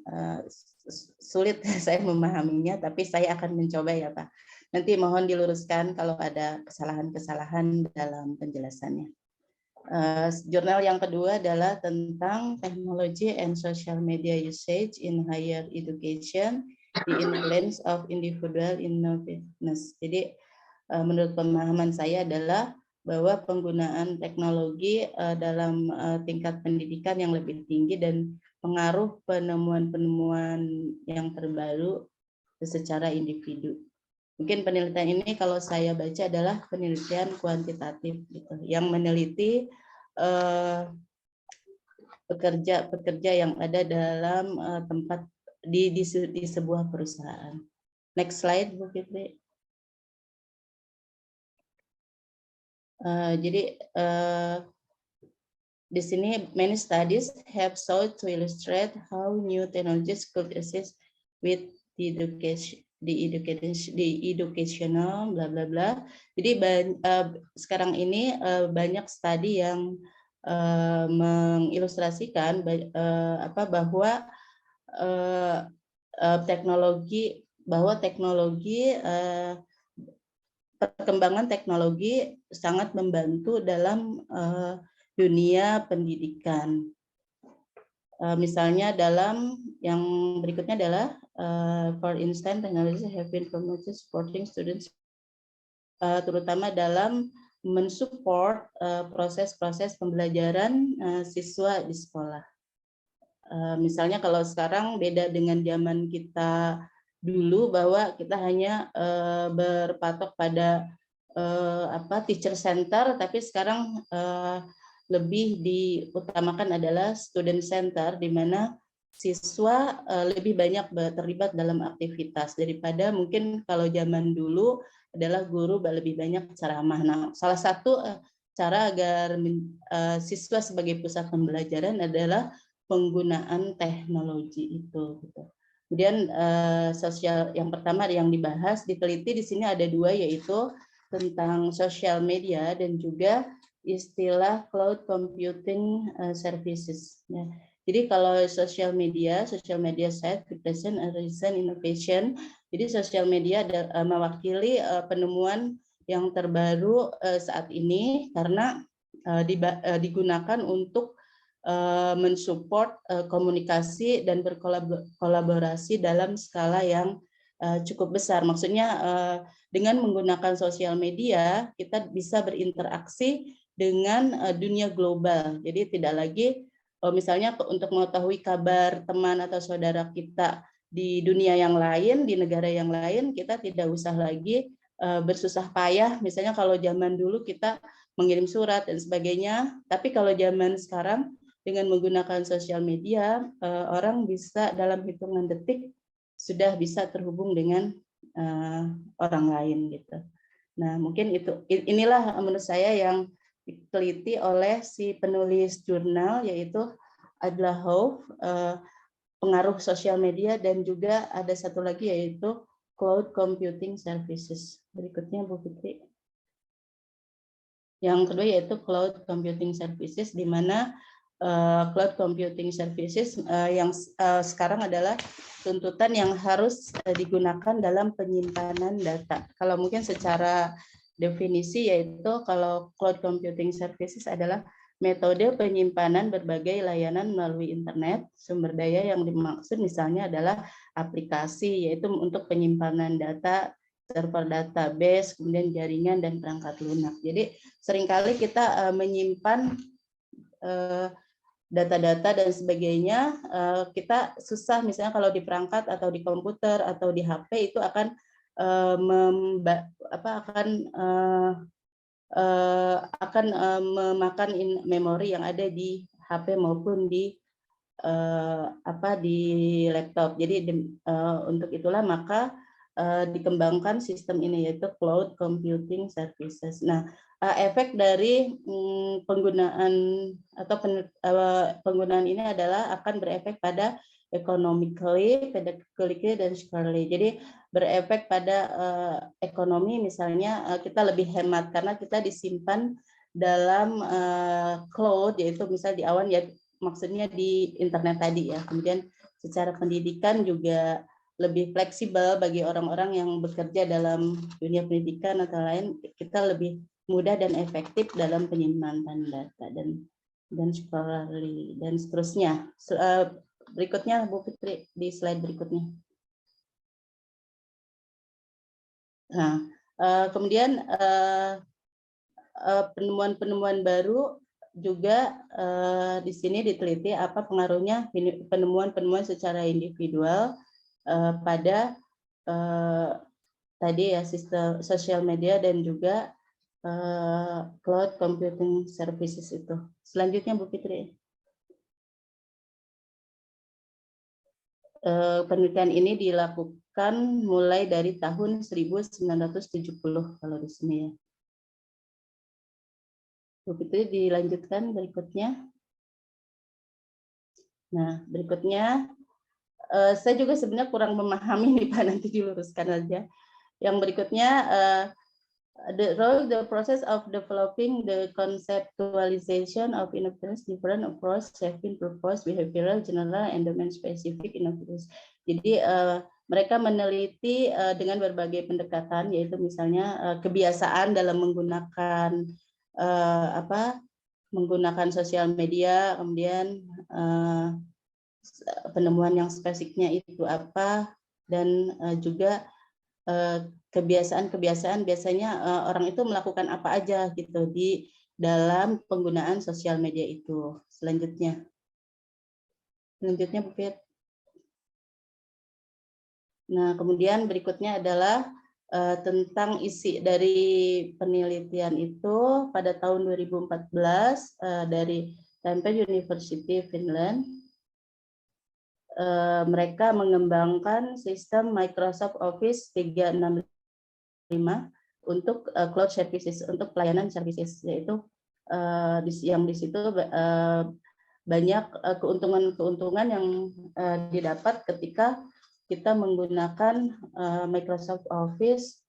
sulit saya memahaminya, tapi saya akan mencoba ya Pak. Nanti mohon diluruskan kalau ada kesalahan-kesalahan dalam penjelasannya. Jurnal yang kedua adalah tentang Technology and Social Media Usage in Higher Education, the Influence of Individual Innovativeness. Jadi menurut pemahaman saya adalah bahwa penggunaan teknologi dalam tingkat pendidikan yang lebih tinggi dan pengaruh penemuan-penemuan yang terbaru secara individu. Mungkin penelitian ini kalau saya baca adalah penelitian kuantitatif gitu, yang meneliti pekerja yang ada dalam tempat di sebuah perusahaan. Next slide Bu Fitri. Jadi di sini many studies have sought to illustrate how new technologies could assist with the educational bla bla bla. Jadi sekarang ini banyak studi yang mengilustrasikan bahwa perkembangan teknologi sangat membantu dalam dunia pendidikan. Misalnya dalam yang berikutnya adalah for instance technology have been promoted supporting students terutama dalam mensupport proses-proses pembelajaran siswa di sekolah. Misalnya kalau sekarang beda dengan zaman kita dulu bahwa kita hanya berpatok pada teacher center, tapi sekarang lebih diutamakan adalah student center, di mana siswa lebih banyak terlibat dalam aktivitas daripada mungkin kalau zaman dulu adalah guru lebih banyak ceramah. Nah, salah satu cara agar siswa sebagai pusat pembelajaran adalah penggunaan teknologi itu. Kemudian sosial yang pertama yang dibahas diteliti di sini ada dua, yaitu tentang social media dan juga istilah cloud computing services. Ya. Jadi kalau social media site represent a recent innovation. Jadi social media mewakili penemuan yang terbaru saat ini karena digunakan untuk mensupport komunikasi dan berkolaborasi dalam skala yang cukup besar. Maksudnya dengan menggunakan sosial media kita bisa berinteraksi dengan dunia global. Jadi tidak lagi misalnya untuk mengetahui kabar teman atau saudara kita di dunia yang lain, di negara yang lain, kita tidak usah lagi bersusah payah. Misalnya kalau zaman dulu kita mengirim surat dan sebagainya, tapi kalau zaman sekarang dengan menggunakan sosial media, orang bisa dalam hitungan detik sudah bisa terhubung dengan orang lain gitu. Nah, mungkin inilah menurut saya yang diteliti oleh si penulis jurnal, yaitu Adla Hauff, pengaruh sosial media, dan juga ada satu lagi yaitu cloud computing services. Berikutnya Bu Fitri. Yang kedua yaitu cloud computing services, di mana cloud computing services yang sekarang adalah tuntutan yang harus digunakan dalam penyimpanan data. Kalau mungkin secara definisi yaitu kalau cloud computing services adalah metode penyimpanan berbagai layanan melalui internet. Sumber daya yang dimaksud misalnya adalah aplikasi, yaitu untuk penyimpanan data, server database, kemudian jaringan dan perangkat lunak. Jadi seringkali kita menyimpan data-data dan sebagainya, kita susah misalnya kalau di perangkat atau di komputer atau di HP itu akan memakan memori yang ada di HP maupun di laptop. Jadi untuk itulah maka dikembangkan sistem ini yaitu cloud computing services. Nah, efek dari penggunaan atau penggunaan ini adalah akan berefek pada economically, pedagogically, dan scholarly. Jadi berefek pada ekonomi, misalnya kita lebih hemat karena kita disimpan dalam cloud, yaitu misalnya di awan, ya maksudnya di internet tadi ya. Kemudian secara pendidikan juga lebih fleksibel bagi orang-orang yang bekerja dalam dunia pendidikan atau lain, kita lebih mudah dan efektif dalam penyimpanan data dan scholarly dan seterusnya. Berikutnya Bu Fitri di slide berikutnya. Nah, kemudian penemuan-penemuan baru juga di sini diteliti apa pengaruhnya penemuan-penemuan secara individual pada tadi ya sistem sosial media dan juga cloud computing services itu. Selanjutnya Bu Fitri. Penelitian ini dilakukan mulai dari tahun 1970 kalau di sini ya. Bu Fitri dilanjutkan berikutnya. Nah, berikutnya saya juga sebenarnya kurang memahami nih Pak, nanti diluruskan aja. Yang berikutnya the process of developing the conceptualization of innovators, different approach have been proposed, behavioral, general, and domain specific innovators. Jadi mereka meneliti dengan berbagai pendekatan, yaitu misalnya kebiasaan dalam menggunakan menggunakan sosial media, kemudian penemuan yang spesifiknya itu apa, dan juga kebiasaan biasanya orang itu melakukan apa aja gitu di dalam penggunaan sosial media itu. Selanjutnya Bu Fit. Nah, kemudian berikutnya adalah tentang isi dari penelitian itu pada tahun 2014 dari Tampere University Finland. Mereka mengembangkan sistem Microsoft Office 365 untuk cloud services, untuk pelayanan services, yaitu yang di situ banyak keuntungan-keuntungan yang didapat ketika kita menggunakan Microsoft Office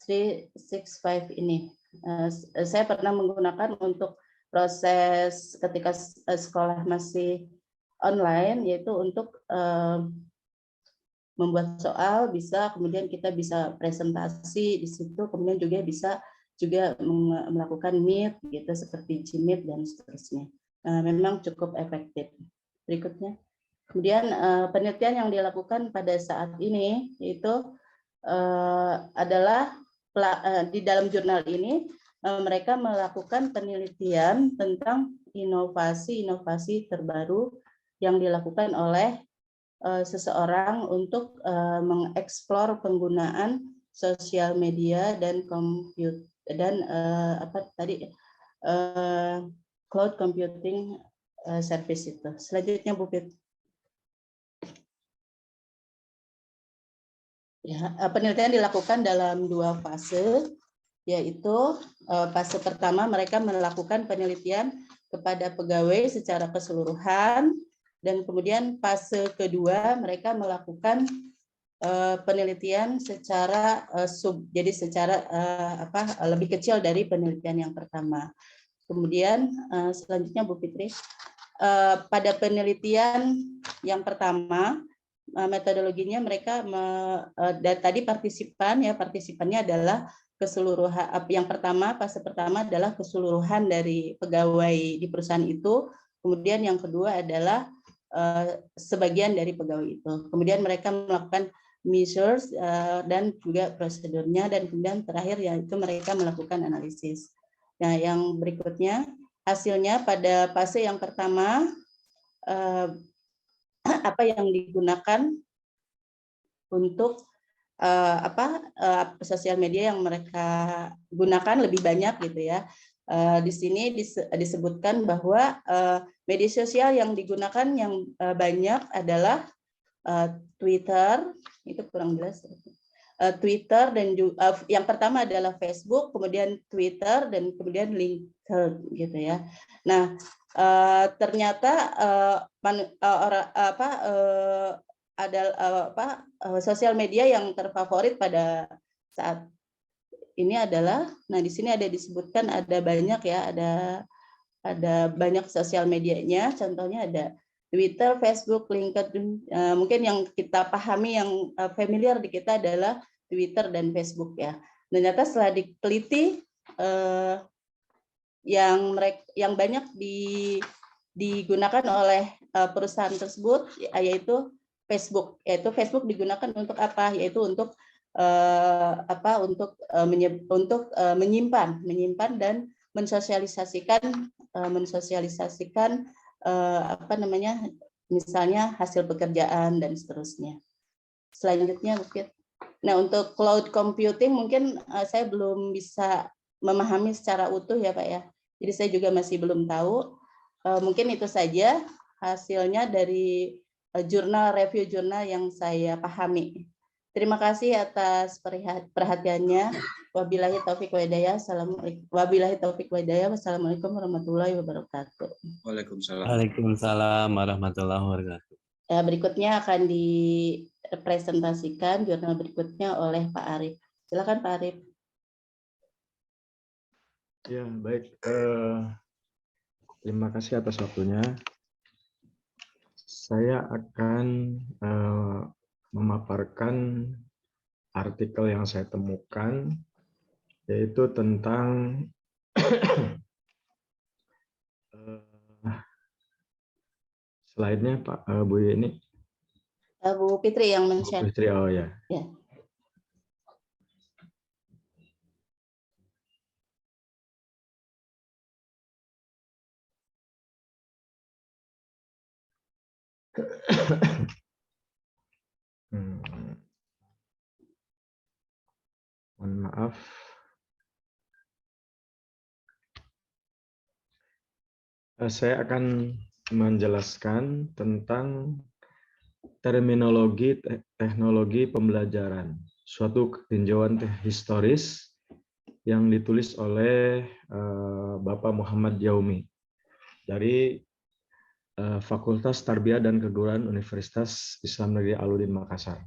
365 ini. Saya pernah menggunakan untuk proses ketika sekolah masih online, yaitu untuk membuat soal bisa, kemudian kita bisa presentasi di situ, kemudian juga bisa melakukan Meet gitu seperti Gmeet dan seterusnya. Memang cukup efektif. Berikutnya. Kemudian penelitian yang dilakukan pada saat ini itu adalah di dalam jurnal ini mereka melakukan penelitian tentang inovasi-inovasi terbaru yang dilakukan oleh seseorang untuk mengeksplor penggunaan sosial media dan komputer dan cloud computing service itu. Selanjutnya Bu Fit. Ya, penelitian dilakukan dalam 2 fase, yaitu fase pertama mereka melakukan penelitian kepada pegawai secara keseluruhan, dan kemudian fase kedua mereka melakukan penelitian secara jadi secara lebih kecil dari penelitian yang pertama. Kemudian selanjutnya Bu Fitri, pada penelitian yang pertama metodologinya mereka tadi partisipannya adalah keseluruhan. Yang pertama, fase pertama adalah keseluruhan dari pegawai di perusahaan itu. Kemudian yang kedua adalah sebagian dari pegawai itu. Kemudian mereka melakukan measures dan juga prosedurnya, dan kemudian terakhir yaitu mereka melakukan analisis. Nah, yang berikutnya hasilnya pada fase yang pertama apa yang digunakan untuk sosial media yang mereka gunakan lebih banyak gitu ya. Di sini disebutkan bahwa media sosial yang digunakan yang banyak adalah Twitter, itu kurang jelas. Twitter dan yang pertama adalah Facebook, kemudian Twitter, dan kemudian LinkedIn gitu ya. Nah, ternyata sosial media yang terfavorit pada saat ini adalah, nah di sini ada disebutkan ada banyak ya, ada banyak sosial medianya, contohnya ada Twitter, Facebook, LinkedIn. Mungkin yang kita pahami, yang familiar di kita adalah Twitter dan Facebook ya. Ternyata setelah diteliti yang banyak digunakan oleh perusahaan tersebut yaitu Facebook. Yaitu Facebook digunakan untuk apa? Yaitu untuk menyimpan dan mensosialisasikan misalnya hasil pekerjaan dan seterusnya. Selanjutnya mungkin, nah untuk cloud computing mungkin saya belum bisa memahami secara utuh ya Pak ya. Jadi saya juga masih belum tahu. Mungkin itu saja hasilnya dari review jurnal yang saya pahami. Terima kasih atas perhatiannya. Wabillahi taufiq wa hidayah. Wassalamualaikum warahmatullahi wabarakatuh. Waalaikumsalam. Waalaikumsalam warahmatullahi wabarakatuh. Berikutnya akan dipresentasikan jurnal berikutnya oleh Pak Arief. Silakan Pak Arief. Ya, baik. Terima kasih atas waktunya. Saya akan memaparkan artikel yang saya temukan, yaitu tentang slide-nya Pak Bu Yeni. Bu Fitri yang Bu men-share. Fitri, oh ya. Ya. Mohon maaf. Saya akan menjelaskan tentang terminologi teknologi pembelajaran, suatu tinjauan historis yang ditulis oleh Bapak Muhammad Yaumi dari Fakultas Tarbiyah dan Keguruan Universitas Islam Negeri Alauddin Makassar.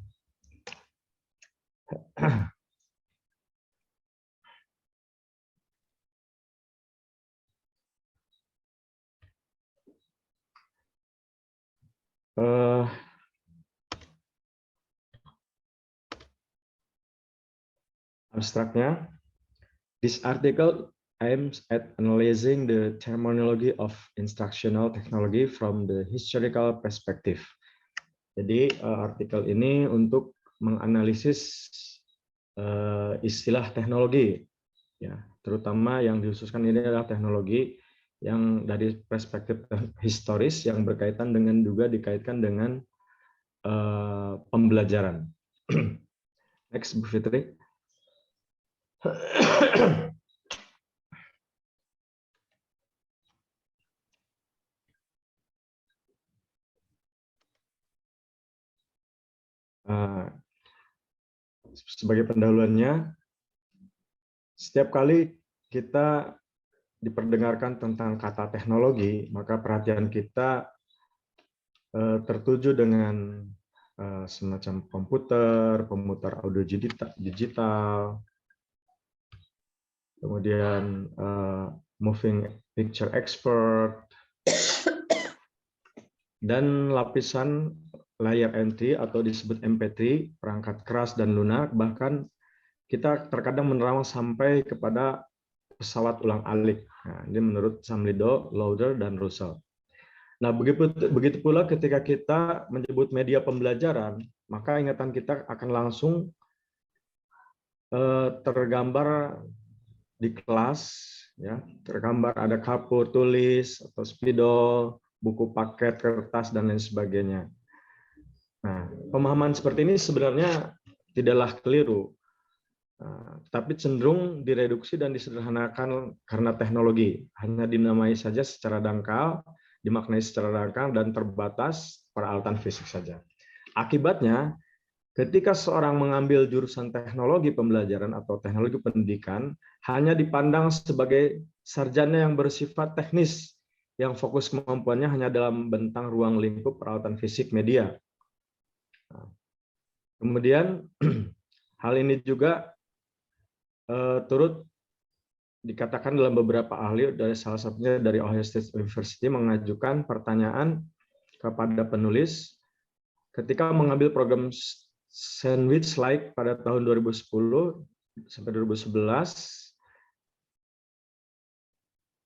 Abstraknya, this article aims at analyzing the terminology of instructional technology from the historical perspective. Jadi artikel ini untuk menganalisis istilah teknologi, ya, terutama yang dikhususkan ini adalah teknologi yang dari perspektif historis yang berkaitan dengan juga dikaitkan dengan pembelajaran. Next, Bu Fitri. Sebagai pendahuluannya, setiap kali kita diperdengarkan tentang kata teknologi, maka perhatian kita tertuju dengan semacam komputer, pemutar audio digital, kemudian moving picture expert, dan lapisan layar entry atau disebut MP3, perangkat keras dan lunak, bahkan kita terkadang menerawang sampai kepada pesawat ulang-alik. Nah, ini menurut Samlido, Lauder, dan Russell. Nah, begitu pula ketika kita menyebut media pembelajaran, maka ingatan kita akan langsung tergambar di kelas, ya, tergambar ada kapur tulis atau spidol, buku paket, kertas, dan lain sebagainya. Nah, pemahaman seperti ini sebenarnya tidaklah keliru, tapi cenderung direduksi dan disederhanakan karena teknologi. Hanya dinamai saja secara dangkal, dimaknai secara dangkal, dan terbatas peralatan fisik saja. Akibatnya, ketika seorang mengambil jurusan teknologi pembelajaran atau teknologi pendidikan, hanya dipandang sebagai sarjana yang bersifat teknis, yang fokus kemampuannya hanya dalam bentang ruang lingkup peralatan fisik media. Kemudian, hal ini juga turut dikatakan dalam beberapa ahli, dari salah satunya dari Ohio State University, mengajukan pertanyaan kepada penulis ketika mengambil program Sandwich Like pada tahun 2010 sampai 2011,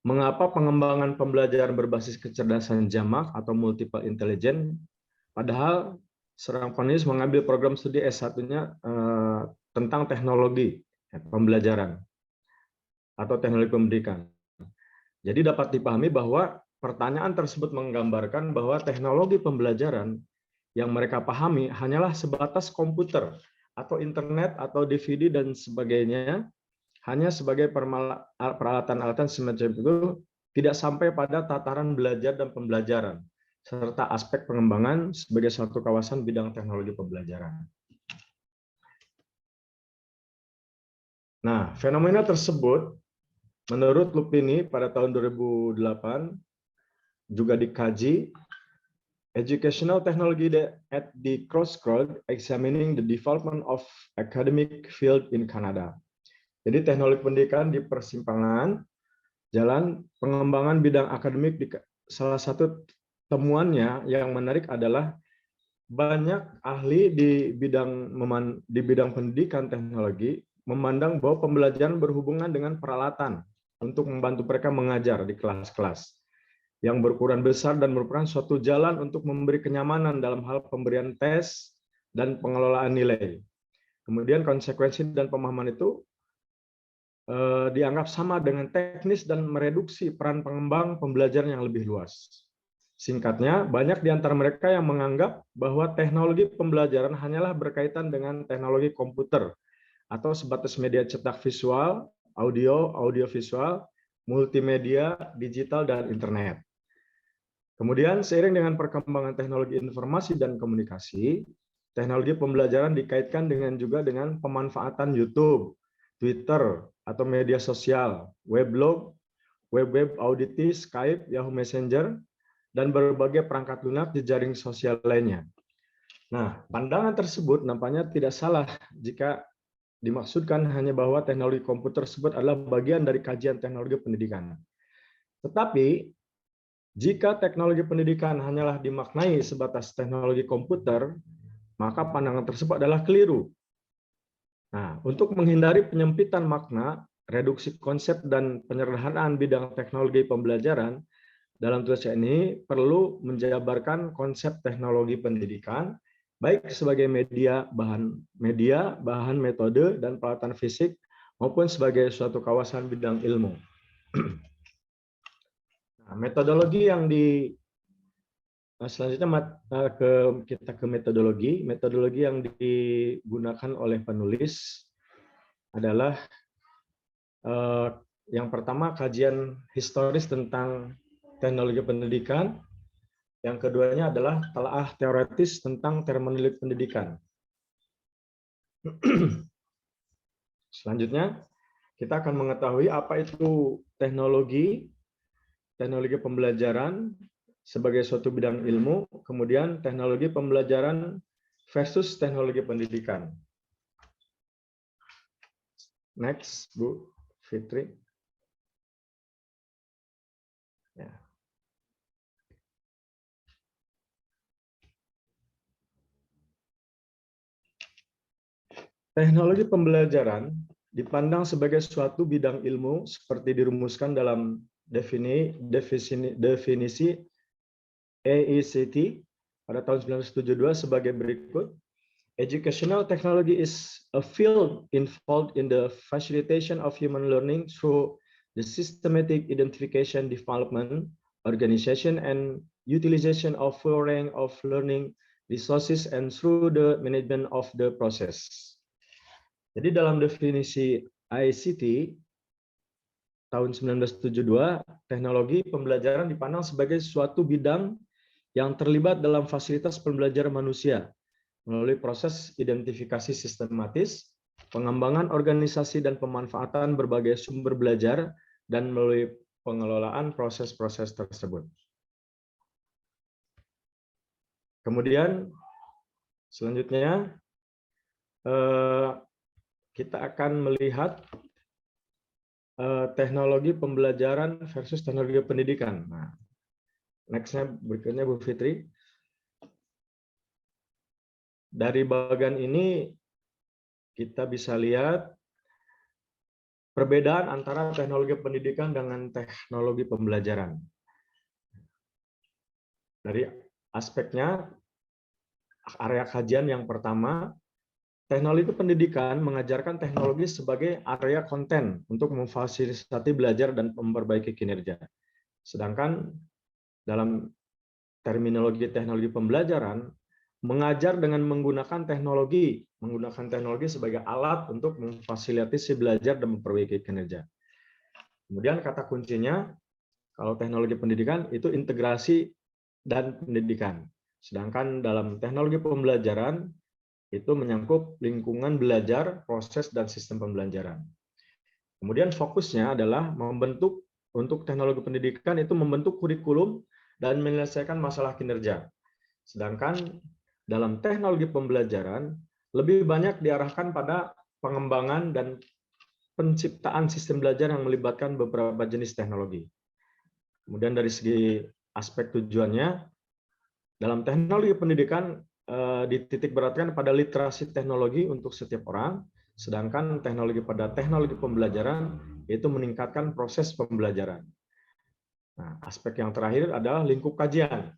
mengapa pengembangan pembelajaran berbasis kecerdasan jamak atau multiple intelligence, padahal seorang penulis mengambil program studi S1-nya tentang teknologi pembelajaran atau teknologi pendidikan. Jadi dapat dipahami bahwa pertanyaan tersebut menggambarkan bahwa teknologi pembelajaran yang mereka pahami hanyalah sebatas komputer atau internet atau DVD dan sebagainya, hanya sebagai peralatan-alatan semacam itu, tidak sampai pada tataran belajar dan pembelajaran, serta aspek pengembangan sebagai suatu kawasan bidang teknologi pembelajaran. Nah, fenomena tersebut menurut Lupini pada tahun 2008 juga dikaji Educational Technology at the Crossroads Examining the Development of Academic Field in Canada. Jadi teknologi pendidikan di persimpangan jalan pengembangan bidang akademik. Salah satu temuannya yang menarik adalah banyak ahli di bidang pendidikan teknologi memandang bahwa pembelajaran berhubungan dengan peralatan untuk membantu mereka mengajar di kelas-kelas yang berukuran besar dan merupakan suatu jalan untuk memberi kenyamanan dalam hal pemberian tes dan pengelolaan nilai. Kemudian konsekuensi dan pemahaman itu dianggap sama dengan teknis dan mereduksi peran pengembang pembelajaran yang lebih luas. Singkatnya, banyak di antara mereka yang menganggap bahwa teknologi pembelajaran hanyalah berkaitan dengan teknologi komputer atau sebatas media cetak visual, audio visual, multimedia, digital, dan internet. Kemudian seiring dengan perkembangan teknologi informasi dan komunikasi, teknologi pembelajaran dikaitkan juga dengan pemanfaatan YouTube, Twitter, atau media sosial, weblog, web auditi, Skype, Yahoo Messenger, dan berbagai perangkat lunak di jaring sosial lainnya. Nah, pandangan tersebut nampaknya tidak salah jika dimaksudkan hanya bahwa teknologi komputer tersebut adalah bagian dari kajian teknologi pendidikan. Tetapi, jika teknologi pendidikan hanyalah dimaknai sebatas teknologi komputer, maka pandangan tersebut adalah keliru. Nah, untuk menghindari penyempitan makna, reduksi konsep, dan penyederhanaan bidang teknologi pembelajaran, dalam tugas ini perlu menjabarkan konsep teknologi pendidikan, baik sebagai media, bahan metode, dan peralatan fisik, maupun sebagai suatu kawasan bidang ilmu. Nah, metodologi yang selanjutnya kita ke metodologi. Metodologi yang digunakan oleh penulis adalah yang pertama kajian historis tentang teknologi pendidikan. Yang keduanya adalah telaah teoretis tentang terminologi pendidikan. Selanjutnya, kita akan mengetahui apa itu teknologi pembelajaran sebagai suatu bidang ilmu, kemudian teknologi pembelajaran versus teknologi pendidikan. Next, Bu Fitri. Ya. Teknologi pembelajaran dipandang sebagai suatu bidang ilmu seperti dirumuskan dalam definisi AICTE pada tahun 1972 sebagai berikut. Educational technology is a field involved in the facilitation of human learning through the systematic identification, development, organization, and utilization of full range of learning resources and through the management of the process. Jadi dalam definisi ICT tahun 1972, teknologi pembelajaran dipandang sebagai suatu bidang yang terlibat dalam fasilitas pembelajaran manusia melalui proses identifikasi sistematis, pengembangan organisasi dan pemanfaatan berbagai sumber belajar, dan melalui pengelolaan proses-proses tersebut. Kemudian selanjutnya kita akan melihat teknologi pembelajaran versus teknologi pendidikan. Nah, next-nya berikutnya Bu Fitri. Dari bagian ini kita bisa lihat perbedaan antara teknologi pendidikan dengan teknologi pembelajaran. Dari aspeknya, area kajian yang pertama, teknologi pendidikan mengajarkan teknologi sebagai area konten untuk memfasilitasi belajar dan memperbaiki kinerja. Sedangkan dalam terminologi teknologi pembelajaran, mengajar dengan menggunakan teknologi sebagai alat untuk memfasilitasi belajar dan memperbaiki kinerja. Kemudian kata kuncinya, kalau teknologi pendidikan itu integrasi dan pendidikan. Sedangkan dalam teknologi pembelajaran itu menyangkut lingkungan belajar, proses, dan sistem pembelajaran. Kemudian fokusnya adalah membentuk, untuk teknologi pendidikan itu membentuk kurikulum dan menyelesaikan masalah kinerja. Sedangkan dalam teknologi pembelajaran lebih banyak diarahkan pada pengembangan dan penciptaan sistem belajar yang melibatkan beberapa jenis teknologi. Kemudian dari segi aspek tujuannya, dalam teknologi pendidikan dititik beratkan pada literasi teknologi untuk setiap orang, sedangkan teknologi pembelajaran itu meningkatkan proses pembelajaran. Nah, aspek yang terakhir adalah lingkup kajian.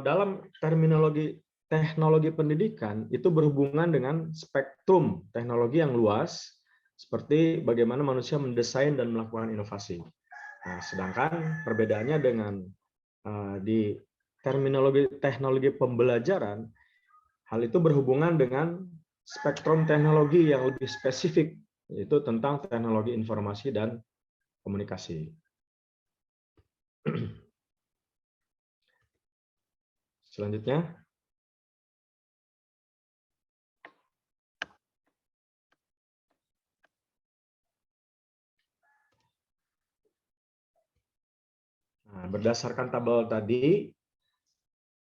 Dalam terminologi teknologi pendidikan itu berhubungan dengan spektrum teknologi yang luas, seperti bagaimana manusia mendesain dan melakukan inovasi. Nah, sedangkan perbedaannya dengan di terminologi teknologi pembelajaran, hal itu berhubungan dengan spektrum teknologi yang lebih spesifik, yaitu tentang teknologi informasi dan komunikasi. Selanjutnya, berdasarkan tabel tadi,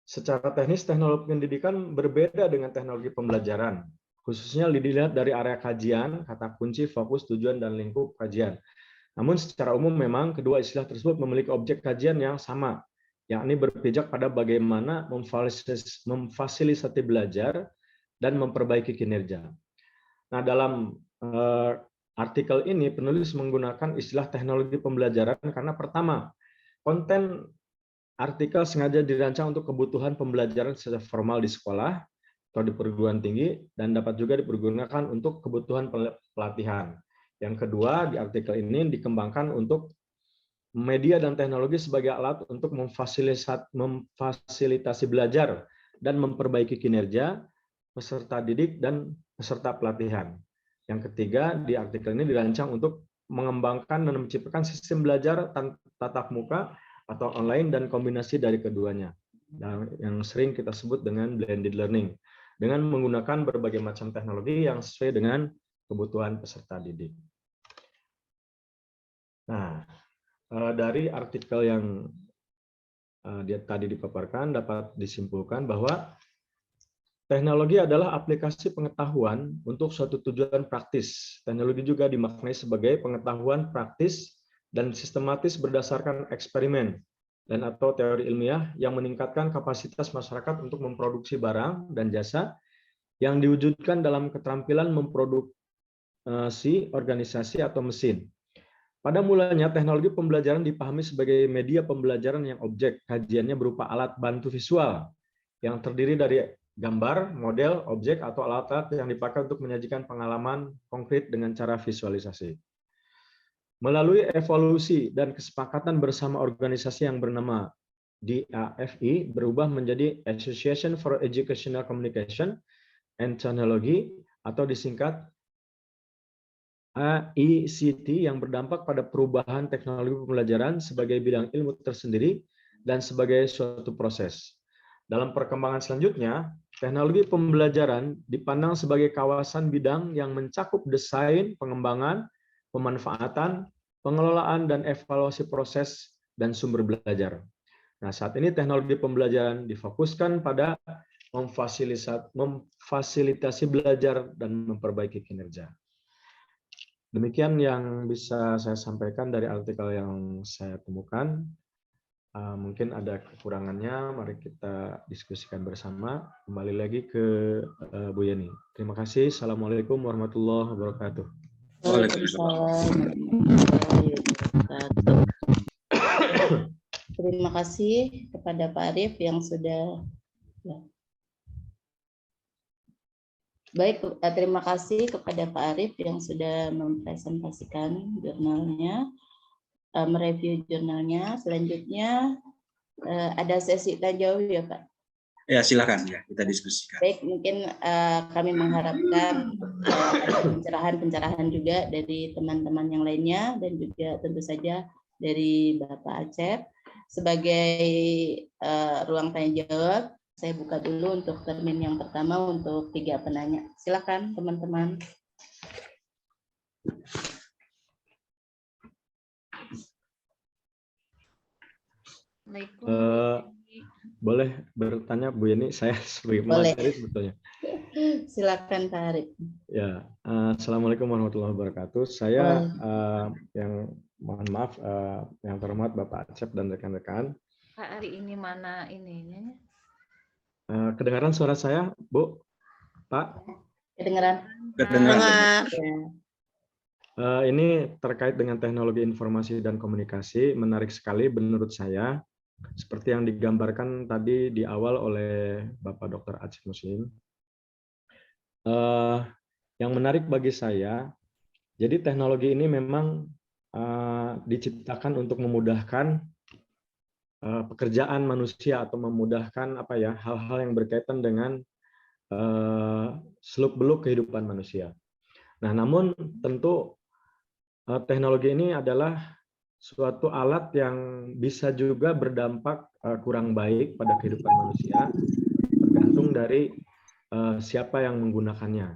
secara teknis teknologi pendidikan berbeda dengan teknologi pembelajaran, khususnya dilihat dari area kajian, kata kunci, fokus, tujuan, dan lingkup kajian. Namun secara umum memang kedua istilah tersebut memiliki objek kajian yang sama, yakni berpijak pada bagaimana memfasilitasi belajar dan memperbaiki kinerja. Nah, dalam artikel ini penulis menggunakan istilah teknologi pembelajaran karena pertama, konten artikel sengaja dirancang untuk kebutuhan pembelajaran secara formal di sekolah atau di perguruan tinggi dan dapat juga dipergunakan untuk kebutuhan pelatihan. Yang kedua, di artikel ini dikembangkan untuk media dan teknologi sebagai alat untuk memfasilitasi belajar dan memperbaiki kinerja peserta didik dan peserta pelatihan. Yang ketiga, di artikel ini dirancang untuk mengembangkan dan menciptakan sistem belajar tatap muka atau online dan kombinasi dari keduanya, yang sering kita sebut dengan blended learning, dengan menggunakan berbagai macam teknologi yang sesuai dengan kebutuhan peserta didik. Nah, dari artikel yang dia tadi dipaparkan dapat disimpulkan bahwa teknologi adalah aplikasi pengetahuan untuk suatu tujuan praktis. Teknologi juga dimaknai sebagai pengetahuan praktis dan sistematis berdasarkan eksperimen dan atau teori ilmiah yang meningkatkan kapasitas masyarakat untuk memproduksi barang dan jasa yang diwujudkan dalam keterampilan memproduksi organisasi atau mesin. Pada mulanya, teknologi pembelajaran dipahami sebagai media pembelajaran yang objek kajiannya berupa alat bantu visual yang terdiri dari gambar, model, objek, atau alat-alat yang dipakai untuk menyajikan pengalaman konkret dengan cara visualisasi. Melalui evolusi dan kesepakatan bersama organisasi yang bernama DAFI berubah menjadi Association for Educational Communication and Technology atau disingkat AICT yang berdampak pada perubahan teknologi pembelajaran sebagai bidang ilmu tersendiri dan sebagai suatu proses. Dalam perkembangan selanjutnya, teknologi pembelajaran dipandang sebagai kawasan bidang yang mencakup desain, pengembangan, pemanfaatan, pengelolaan, dan evaluasi proses dan sumber belajar. Nah, saat ini teknologi pembelajaran difokuskan pada memfasilitasi belajar dan memperbaiki kinerja. Demikian yang bisa saya sampaikan dari artikel yang saya temukan. Mungkin ada kekurangannya, mari kita diskusikan bersama. Kembali lagi ke Bu Yeni. Terima kasih. Assalamualaikum warahmatullahi wabarakatuh. Waalaikumsalam warahmatullahi wabarakatuh. Terima kasih kepada Pak Arief yang sudah terima kasih kepada Pak Arief yang sudah mempresentasikan jurnalnya, mereview jurnalnya. Selanjutnya ada sesi tanya jawab ya Pak. Ya silakan ya kita diskusikan. Baik, mungkin kami mengharapkan ada pencerahan-pencerahan juga dari teman-teman yang lainnya dan juga tentu saja dari Bapak Acep. Sebagai ruang tanya jawab, saya buka dulu untuk termin yang pertama untuk 3 penanya. Silakan teman-teman. Boleh bertanya Bu Yeni, saya sebagai materi sebetulnya. Silakan Pak Arief. Ya, Assalamualaikum warahmatullahi wabarakatuh. Saya yang mohon maaf yang terhormat Bapak Acep dan rekan-rekan. Pak hari ini mana ininya? Kedengaran suara saya, Bu? Pak? Kedengaran. Kedengaran. Ini terkait dengan teknologi informasi dan komunikasi, menarik sekali menurut saya. Seperti yang digambarkan tadi di awal oleh Bapak Dr. Acep Muslim. Yang menarik bagi saya, jadi teknologi ini memang diciptakan untuk memudahkan pekerjaan manusia atau memudahkan hal-hal yang berkaitan dengan seluk-beluk kehidupan manusia. Nah, namun tentu teknologi ini adalah suatu alat yang bisa juga berdampak kurang baik pada kehidupan manusia, tergantung dari siapa yang menggunakannya.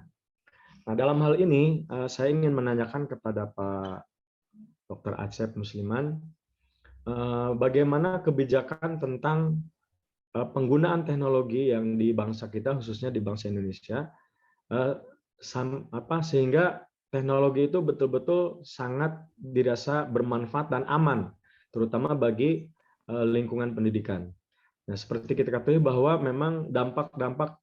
Nah, dalam hal ini saya ingin menanyakan kepada Pak Dr. Acep Musliman, bagaimana kebijakan tentang penggunaan teknologi yang di bangsa kita, khususnya di bangsa Indonesia, sehingga teknologi itu betul-betul sangat dirasa bermanfaat dan aman, terutama bagi lingkungan pendidikan. Nah, seperti kita ketahui bahwa memang dampak-dampak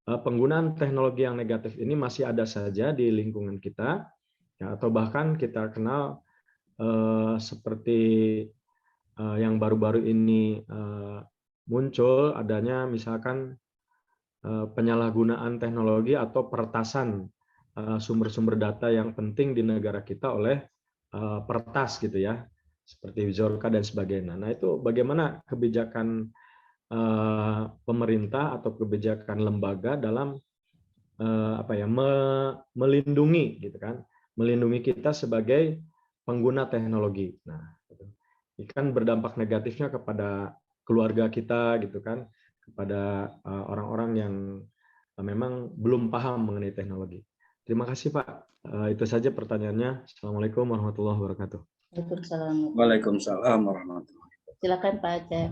penggunaan teknologi yang negatif ini masih ada saja di lingkungan kita, ya, atau bahkan kita kenal seperti yang baru-baru ini muncul adanya misalkan penyalahgunaan teknologi atau peretasan sumber-sumber data yang penting di negara kita oleh peretas gitu ya, seperti Zorka dan sebagainya. Nah, itu bagaimana kebijakan pemerintah atau kebijakan lembaga dalam melindungi gitu kan, melindungi kita sebagai pengguna teknologi. Nah, ini kan berdampak negatifnya kepada keluarga kita gitu kan, kepada orang-orang yang memang belum paham mengenai teknologi. Terima kasih Pak. Itu saja pertanyaannya. Assalamualaikum warahmatullahi wabarakatuh. Waalaikumsalam. Waalaikumsalam warahmatullahi wabarakatuh. Silakan Pak Acep.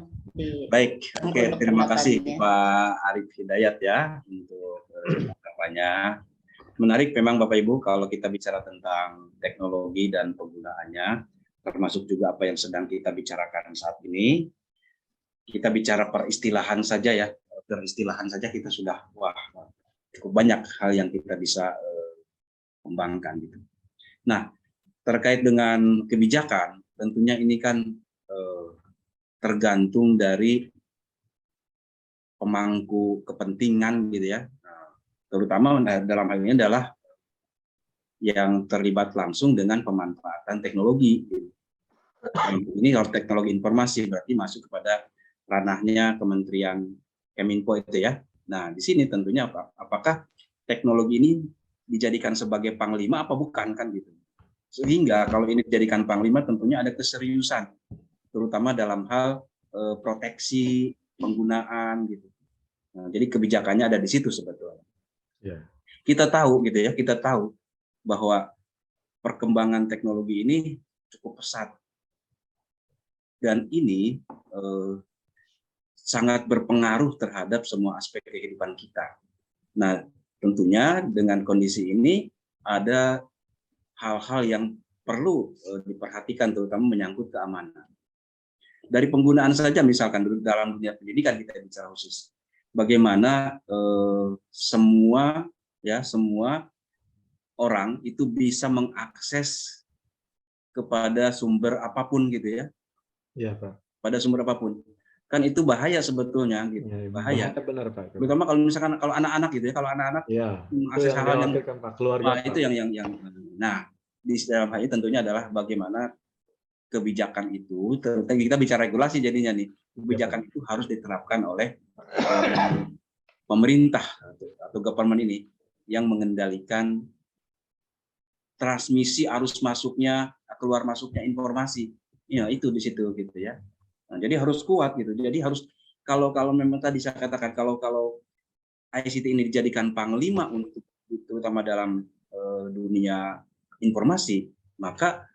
Baik, oke, Untuk terima kasih tanggapannya. Pak Arif Hidayat ya untuk tanggapannya. Menarik memang Bapak Ibu kalau kita bicara tentang teknologi dan penggunaannya, termasuk juga apa yang sedang kita bicarakan saat ini. Kita bicara peristilahan saja ya, peristilahan saja kita sudah cukup banyak hal yang kita bisa kembangkan gitu. Nah, terkait dengan kebijakan, tentunya ini kan tergantung dari pemangku kepentingan gitu ya. Terutama dalam hal ini adalah yang terlibat langsung dengan pemanfaatan teknologi. Gitu. Ini kalau teknologi informasi berarti masuk kepada ranahnya Kementerian Kominfo itu ya. Nah, di sini tentunya apakah teknologi ini dijadikan sebagai panglima apa bukan kan gitu. Sehingga kalau ini dijadikan panglima tentunya ada keseriusan, terutama dalam hal proteksi penggunaan gitu. Nah, jadi kebijakannya ada di situ sebetulnya. Ya. Kita tahu gitu ya, kita tahu bahwa perkembangan teknologi ini cukup pesat dan ini sangat berpengaruh terhadap semua aspek kehidupan kita. Nah, tentunya dengan kondisi ini ada hal-hal yang perlu diperhatikan, terutama menyangkut keamanan. Dari penggunaan saja, misalkan dalam dunia pendidikan kita bicara khusus, bagaimana semua orang itu bisa mengakses kepada sumber apapun gitu ya. Iya Pak. Pada sumber apapun. Kan itu bahaya sebetulnya gitu. Ya, bahaya. Benar Pak. Terutama kalau misalkan kalau anak-anak gitu ya, kalau anak-anak mengakses hal yang Pak, keluarga. itu yang nah, di dalam hal ini tentunya adalah bagaimana kebijakan itu, kita bicara regulasi jadinya nih, kebijakan itu harus diterapkan oleh pemerintah atau government ini yang mengendalikan transmisi arus masuknya, keluar masuknya informasi. Ya, itu di situ gitu ya. Nah, jadi harus kuat gitu. Jadi harus kalau memang tadi saya katakan kalau ICT ini dijadikan panglima untuk terutama dalam dunia informasi, maka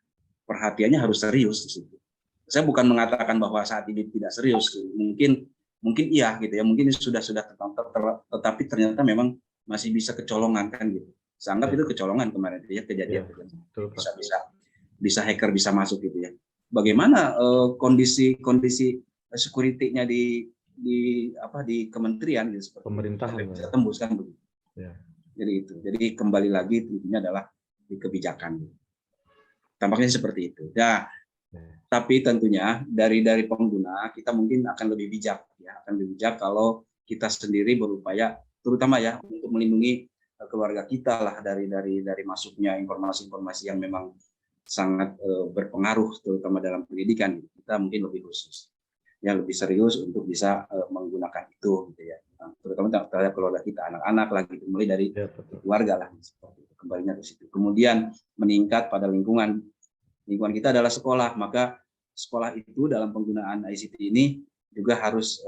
perhatiannya harus serius di situ. Saya bukan mengatakan bahwa saat ini tidak serius, mungkin iya gitu ya, mungkin sudah tetapi ternyata memang masih bisa kecolongan kan gitu. Saya anggap itu kecolongan kemarin ya, kejadian bisa hacker bisa masuk gitu ya. Bagaimana kondisi security-nya di kementerian gitu, seperti pemerintahan bisa tembus kan begitu. Ya. Jadi itu. Jadi kembali lagi tentunya adalah di kebijakan. Tampaknya seperti itu. Nah, tapi tentunya dari pengguna kita mungkin akan lebih bijak ya, kalau kita sendiri berupaya terutama ya untuk melindungi keluarga kita lah dari masuknya informasi-informasi yang memang sangat berpengaruh terutama dalam pendidikan. Kita mungkin lebih khusus. Ya lebih serius untuk bisa menggunakan itu gitu ya. Nah, terutama terhadap keluarga kita, anak-anak lagi mulai dari keluarga lah seperti itu. Kembalinya ke situ. Kemudian meningkat pada lingkungan kita adalah sekolah, maka sekolah itu dalam penggunaan ICT ini juga harus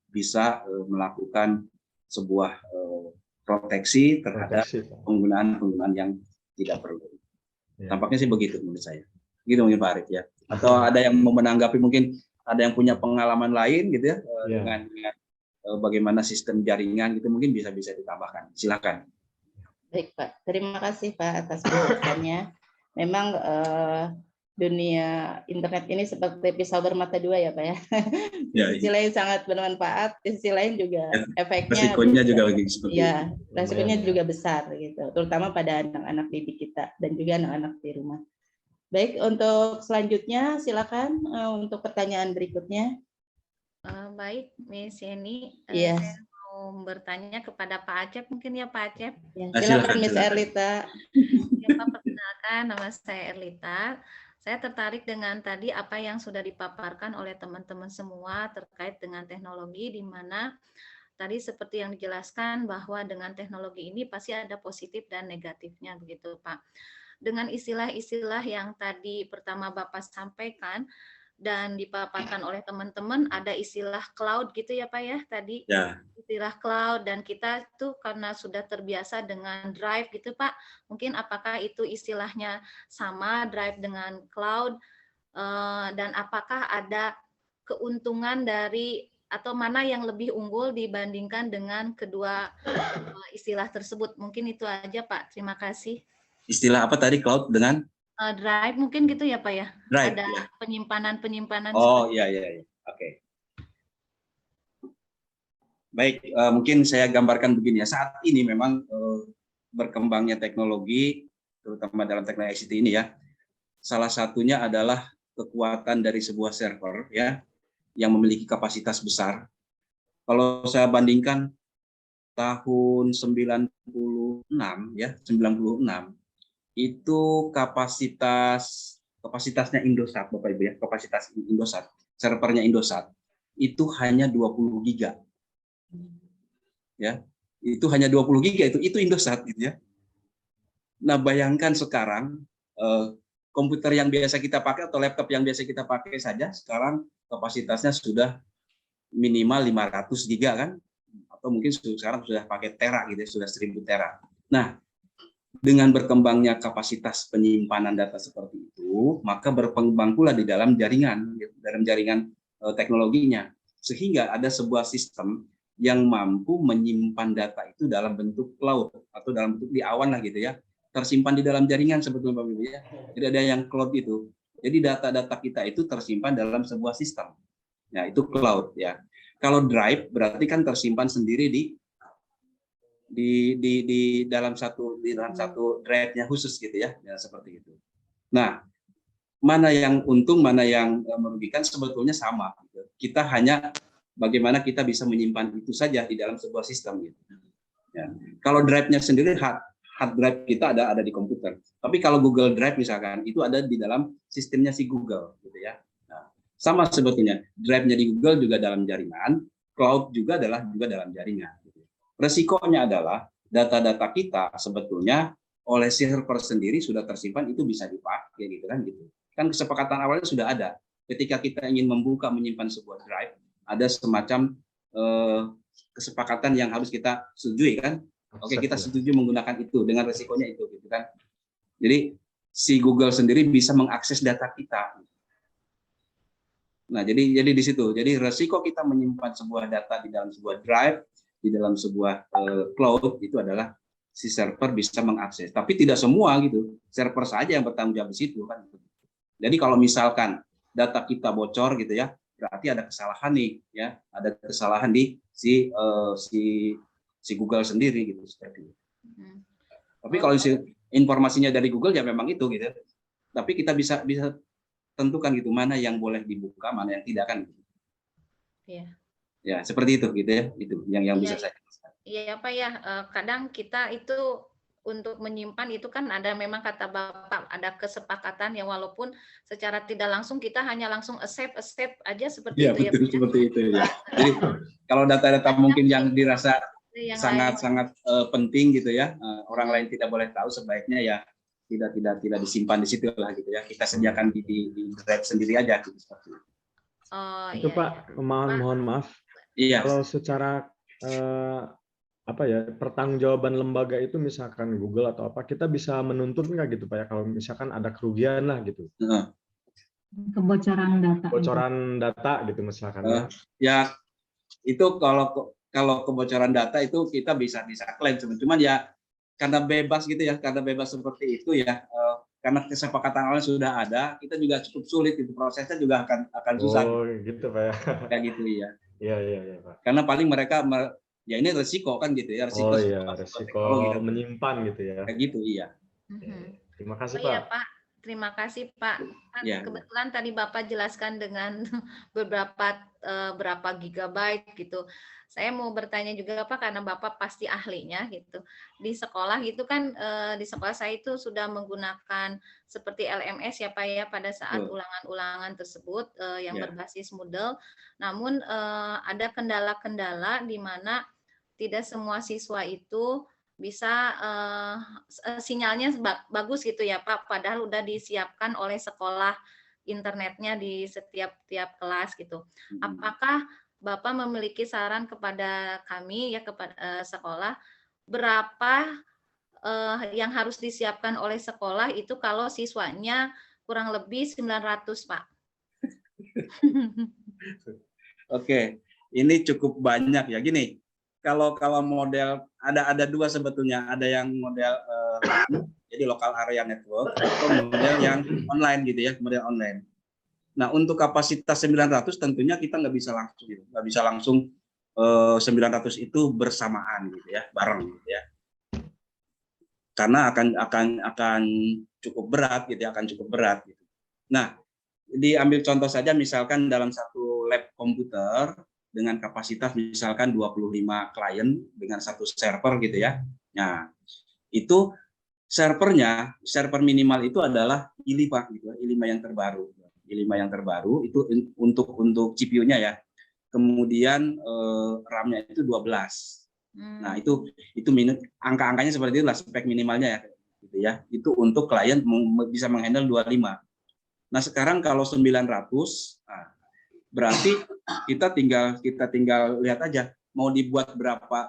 bisa melakukan sebuah proteksi terhadap penggunaan yang tidak perlu. Tampaknya sih begitu menurut saya. Gitu mungkin Pak Arif ya. Atau ada yang mau menanggapi, mungkin ada yang punya pengalaman lain gitu ya dengan bagaimana sistem jaringan gitu, mungkin bisa ditambahkan. Silakan. Baik Pak, terima kasih Pak atas penjelasannya. Memang dunia internet ini seperti pisau bermata dua ya Pak ya. Di sisi lain sangat bermanfaat, di sisi lain juga efeknya resikonya juga lagi seperti ya, resikonya juga besar gitu, terutama pada anak-anak didik kita dan juga anak-anak di rumah. Baik, untuk selanjutnya silakan untuk pertanyaan berikutnya. Baik, Miss Yeni, Iya. saya mau bertanya kepada Pak Acep mungkin ya Pak Acep. Ya, silakan Miss Erlita. Ya Pak, perkenalkan nama saya Erlita. Saya tertarik dengan tadi apa yang sudah dipaparkan oleh teman-teman semua terkait dengan teknologi, di mana tadi seperti yang dijelaskan bahwa dengan teknologi ini pasti ada positif dan negatifnya begitu Pak. Dengan istilah-istilah yang tadi pertama Bapak sampaikan dan dipaparkan oleh teman-teman, ada istilah cloud gitu ya Pak ya tadi. Ya. Istilah cloud, dan kita tuh karena sudah terbiasa dengan drive gitu Pak, mungkin apakah itu istilahnya sama drive dengan cloud, dan apakah ada keuntungan dari atau mana yang lebih unggul dibandingkan dengan kedua istilah tersebut. Mungkin itu aja Pak. Terima kasih. Istilah apa tadi cloud dengan Drive mungkin gitu ya Pak ya. Drive? Ada Ya. penyimpanan Oh iya iya. Oke. Baik, mungkin saya gambarkan begini ya. Saat ini memang berkembangnya teknologi, terutama dalam teknologi ICT ini ya. Salah satunya adalah kekuatan dari sebuah server ya yang memiliki kapasitas besar. Kalau saya bandingkan tahun 96 ya, 96 itu kapasitasnya Indosat Bapak Ibu ya, kapasitas Indosat, servernya Indosat itu hanya 20 giga. Ya, itu hanya 20 giga itu Indosat gitu ya. Nah, bayangkan sekarang komputer yang biasa kita pakai atau laptop yang biasa kita pakai saja sekarang kapasitasnya sudah minimal 500 giga kan, atau mungkin sekarang sudah pakai tera gitu ya, sudah 1000 tera. Nah, dengan berkembangnya kapasitas penyimpanan data seperti itu, maka berkembang pula di dalam jaringan teknologinya, sehingga ada sebuah sistem yang mampu menyimpan data itu dalam bentuk cloud atau dalam bentuk di awan lah gitu ya, tersimpan di dalam jaringan sebetulnya Pak Bibi ya. Jadi ada yang cloud itu. Jadi data-data kita itu tersimpan dalam sebuah sistem. Ya, itu cloud ya. Kalau drive berarti kan tersimpan sendiri di dalam satu drive-nya khusus gitu ya. Ya seperti itu. Nah, mana yang untung, mana yang merugikan sebetulnya sama gitu. Kita hanya bagaimana kita bisa menyimpan itu saja di dalam sebuah sistem gitu. Ya. Kalau drive-nya sendiri hard drive kita ada di komputer. Tapi kalau Google Drive misalkan itu ada di dalam sistemnya si Google gitu ya. Nah, sama sebetulnya drive-nya di Google juga dalam jaringan, cloud juga dalam jaringan. Gitu. Resikonya adalah data-data kita sebetulnya oleh server sendiri sudah tersimpan itu bisa dipakai gitu kan gitu. Kan kesepakatan awalnya sudah ada. Ketika kita ingin membuka menyimpan sebuah drive, ada semacam kesepakatan yang harus kita setujui kan. Oke, kita setuju menggunakan itu dengan resikonya itu gitu kan. Jadi si Google sendiri bisa mengakses data kita. Nah, jadi di situ. Jadi resiko kita menyimpan sebuah data di dalam sebuah drive, di dalam sebuah cloud itu adalah si server bisa mengakses. Tapi tidak semua gitu. Server saja yang bertanggung jawab di situ kan. Jadi kalau misalkan data kita bocor gitu ya, berarti ada kesalahan nih ya, ada kesalahan di si Google sendiri gitu seperti itu. Tapi kalau informasinya dari Google ya memang itu gitu. Tapi kita bisa tentukan gitu mana yang boleh dibuka, mana yang tidak kan. Iya. Ya seperti itu gitu ya, itu yang bisa saya. Iya Pak ya, kadang kita itu untuk menyimpan itu kan ada memang kata Bapak ada kesepakatan ya walaupun secara tidak langsung kita hanya langsung accept aja seperti itu betul, ya. Seperti itu ya. Jadi kalau data-data mungkin yang dirasa sangat penting gitu ya, orang lain tidak boleh tahu, sebaiknya ya tidak disimpan di situ lah gitu ya. Kita sediakan di drive sendiri aja gitu seperti itu. Itu iya, Pak, mohon maaf. Iya. Kalau secara pertanggungjawaban lembaga itu misalkan Google atau apa, kita bisa menuntut nggak gitu Pak ya kalau misalkan ada kerugian lah gitu. Kebocoran data. Kebocoran data gitu misalkan ya. Ya itu kalau kebocoran data itu kita bisa klaim, cuman ya karena bebas gitu ya, karena bebas seperti itu ya, karena kesepakatan awalnya sudah ada, kita juga cukup sulit itu prosesnya juga akan susah. Oh gitu Pak ya. Kayak gitu ya. Iya Pak. Karena paling mereka ya ini resiko kan gitu ya, resiko. Oh iya, resiko menyimpan gitu ya. Kayak gitu iya. Terima kasih Pak. Iya Pak, terima kasih Pak. Ya. Kebetulan tadi Bapak jelaskan dengan berapa gigabyte gitu. Saya mau bertanya juga Pak karena Bapak pasti ahlinya gitu. Di sekolah gitu kan, di sekolah saya itu sudah menggunakan seperti LMS ya Pak ya pada saat ulangan-ulangan tersebut yang berbasis Moodle. Namun ada kendala-kendala di mana tidak semua siswa itu bisa sinyalnya bagus gitu ya Pak, padahal udah disiapkan oleh sekolah internetnya di setiap kelas gitu. Apakah Bapak memiliki saran kepada kami ya, kepada sekolah, berapa yang harus disiapkan oleh sekolah itu kalau siswanya kurang lebih 900 Pak? Oke, ini cukup banyak ya. Gini, kalau model ada dua sebetulnya, ada yang model jadi local area network atau model yang online gitu ya, model online. Nah, untuk kapasitas 900 tentunya kita nggak bisa langsung gitu, nggak bisa langsung 900 itu bersamaan gitu ya, bareng gitu ya. Karena akan cukup berat gitu ya, akan cukup berat gitu. Nah, diambil contoh saja misalkan dalam satu lab komputer dengan kapasitas misalkan 25 klien dengan satu server gitu ya. Nah, itu server minimal itu adalah i5 gitu, i5 yang terbaru. i5 yang terbaru itu untuk CPU-nya ya. Kemudian RAM-nya itu 12. Nah, itu angka-angkanya seperti itulah spek minimalnya ya gitu ya. Itu untuk klien bisa menghandle 25. Nah, sekarang kalau 900 berarti kita tinggal lihat aja mau dibuat berapa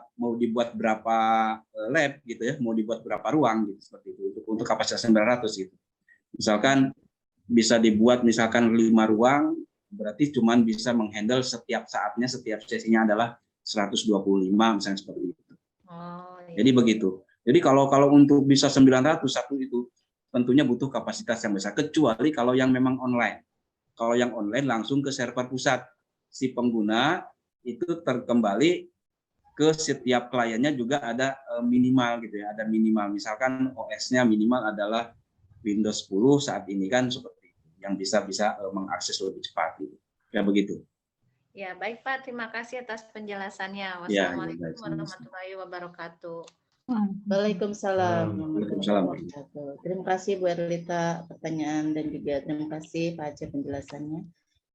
lab gitu ya, mau dibuat berapa ruang gitu seperti itu untuk kapasitas 900 gitu. Misalkan bisa dibuat misalkan 5 ruang, berarti cuman bisa menghandle setiap saatnya, setiap sesinya adalah 125 misalnya seperti itu. Oh, iya. Jadi begitu. Jadi kalau untuk bisa 900 satu itu tentunya butuh kapasitas yang besar, kecuali kalau yang memang online. Kalau yang online langsung ke server pusat, si pengguna itu terkembali ke setiap kliennya juga ada minimal gitu ya, ada minimal. Misalkan OS-nya minimal adalah Windows 10 saat ini kan seperti itu, yang bisa mengakses lebih cepat gitu. Ya begitu. Ya, baik Pak, terima kasih atas penjelasannya. Ya, Wassalamualaikum warahmatullahi wabarakatuh. Waalaikumsalam Waalaikumsalam. warahmatullahi wabarakatuh. Terima kasih Bu Erlita pertanyaan dan juga terima kasih Pak Aceh penjelasannya.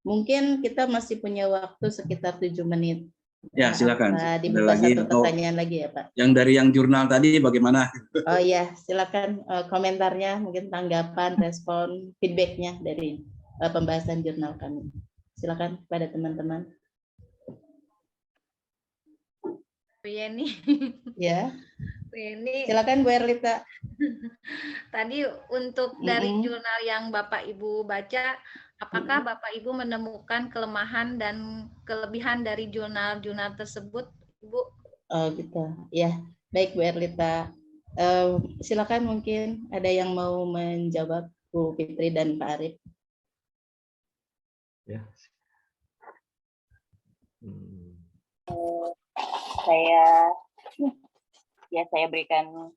Mungkin kita masih punya waktu sekitar 7 menit. Ya, silakan. Bisa dibuka lagi, satu pertanyaan lagi ya Pak. Yang dari yang jurnal tadi bagaimana? Oh iya, silakan komentarnya, mungkin tanggapan, respon, feedbacknya dari pembahasan jurnal kami. Silakan pada teman-teman. Bu Yeni. Ya. Bu Yeni. Silakan Bu Erlita. Tadi untuk dari jurnal yang Bapak Ibu baca, apakah Bapak Ibu menemukan kelemahan dan kelebihan dari jurnal-jurnal tersebut, Ibu? Oh gitu. Ya, baik Bu Erlita. Silakan mungkin ada yang mau menjawab Bu Fitri dan Pak Arif. Ya. Saya berikan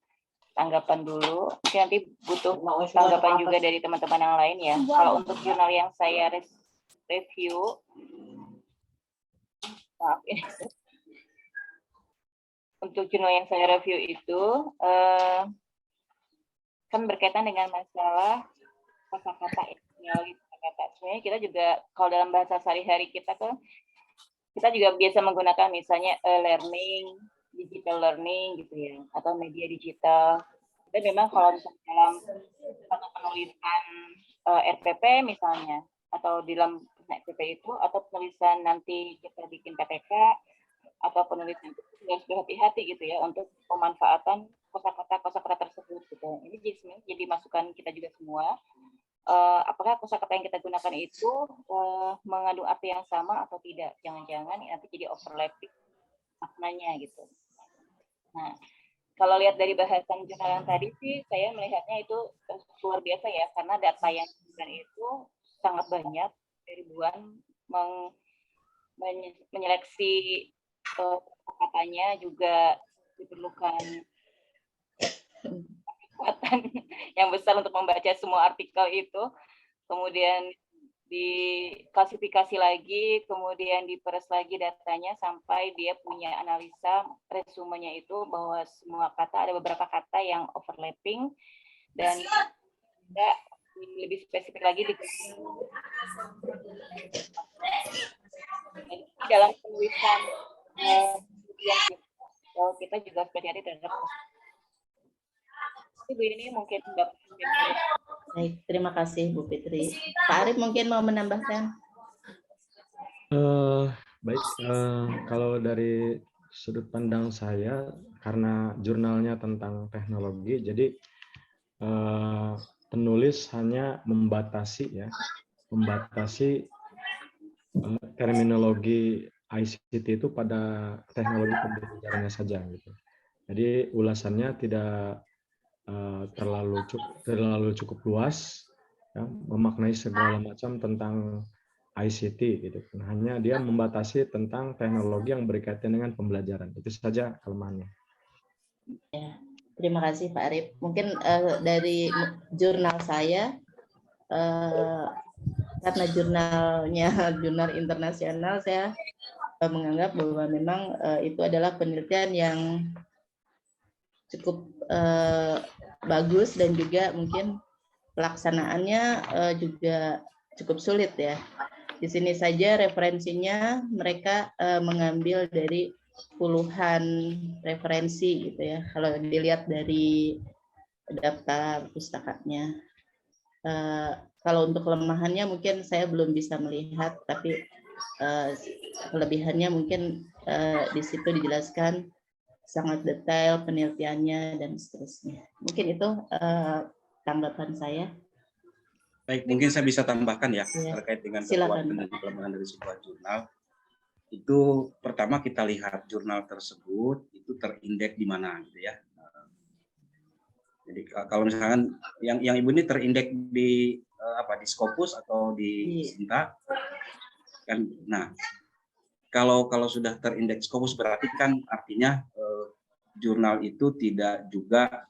tanggapan dulu. Mungkin nanti butuh tanggapan juga dari teman-teman yang lain ya. Kalau untuk jurnal yang saya review, maaf ya. Untuk jurnal yang saya review itu kan berkaitan dengan masalah kosakata etimologi kosakata. Sebenarnya kita juga kalau dalam bahasa sehari-hari kita kan kita juga biasa menggunakan misalnya learning, digital learning gitu ya, atau media digital. Dan memang kalau misalnya dalam satu penulisan RPP misalnya, atau di dalam RPP itu, atau penulisan nanti kita bikin PPK, atau penulisan itu harus berhati-hati gitu ya untuk pemanfaatan kosakata tersebut gitu. Ini jadi masukan kita juga semua. Apakah kosakata yang kita gunakan itu mengandung arti yang sama atau tidak? Jangan-jangan nanti jadi overlapping maknanya gitu. Nah, kalau lihat dari bahasan jurnal yang tadi sih, saya melihatnya itu luar biasa ya, karena data yang diberikan itu sangat banyak, ribuan, menyeleksi katanya juga diperlukan kekuatan yang besar untuk membaca semua artikel itu, kemudian diklasifikasi lagi, kemudian diperes lagi datanya sampai dia punya analisa resumenya itu bahwa semua kata, ada beberapa kata yang overlapping dan tidak lebih spesifik lagi di dalam penulisan kita juga berhati-hati terhadap Ibu ini mungkin Baik, terima kasih Bu Fitri. Pak Arif mungkin mau menambahkan? Baik, kalau dari sudut pandang saya, karena jurnalnya tentang teknologi, jadi penulis hanya membatasi terminologi ICT itu pada teknologi pembelajarannya saja gitu. Jadi ulasannya tidak terlalu cukup luas, ya, memaknai segala macam tentang ICT gitu. Hanya dia membatasi tentang teknologi yang berkaitan dengan pembelajaran. Itu saja kelemahannya. Ya, terima kasih Pak Arif. Mungkin dari jurnal saya, karena jurnalnya jurnal internasional, saya menganggap bahwa memang itu adalah penelitian yang cukup bagus dan juga mungkin pelaksanaannya juga cukup sulit ya. Di sini saja referensinya mereka mengambil dari puluhan referensi gitu ya. Kalau dilihat dari daftar pustakanya. Kalau untuk kelemahannya mungkin saya belum bisa melihat, tapi kelebihannya mungkin di situ dijelaskan sangat detail penelitiannya dan seterusnya. Mungkin itu tanggapan saya. Baik, mungkin saya bisa tambahkan ya, Ya, terkait dengan silakan. kekuatan dan kelemahan dari sebuah jurnal. Itu pertama kita lihat jurnal tersebut itu terindeks di mana gitu ya. Jadi kalau misalkan yang ibu ini terindeks di di Scopus atau di Sinta kan, nah kalau sudah terindeks Scopus berarti kan artinya jurnal itu tidak juga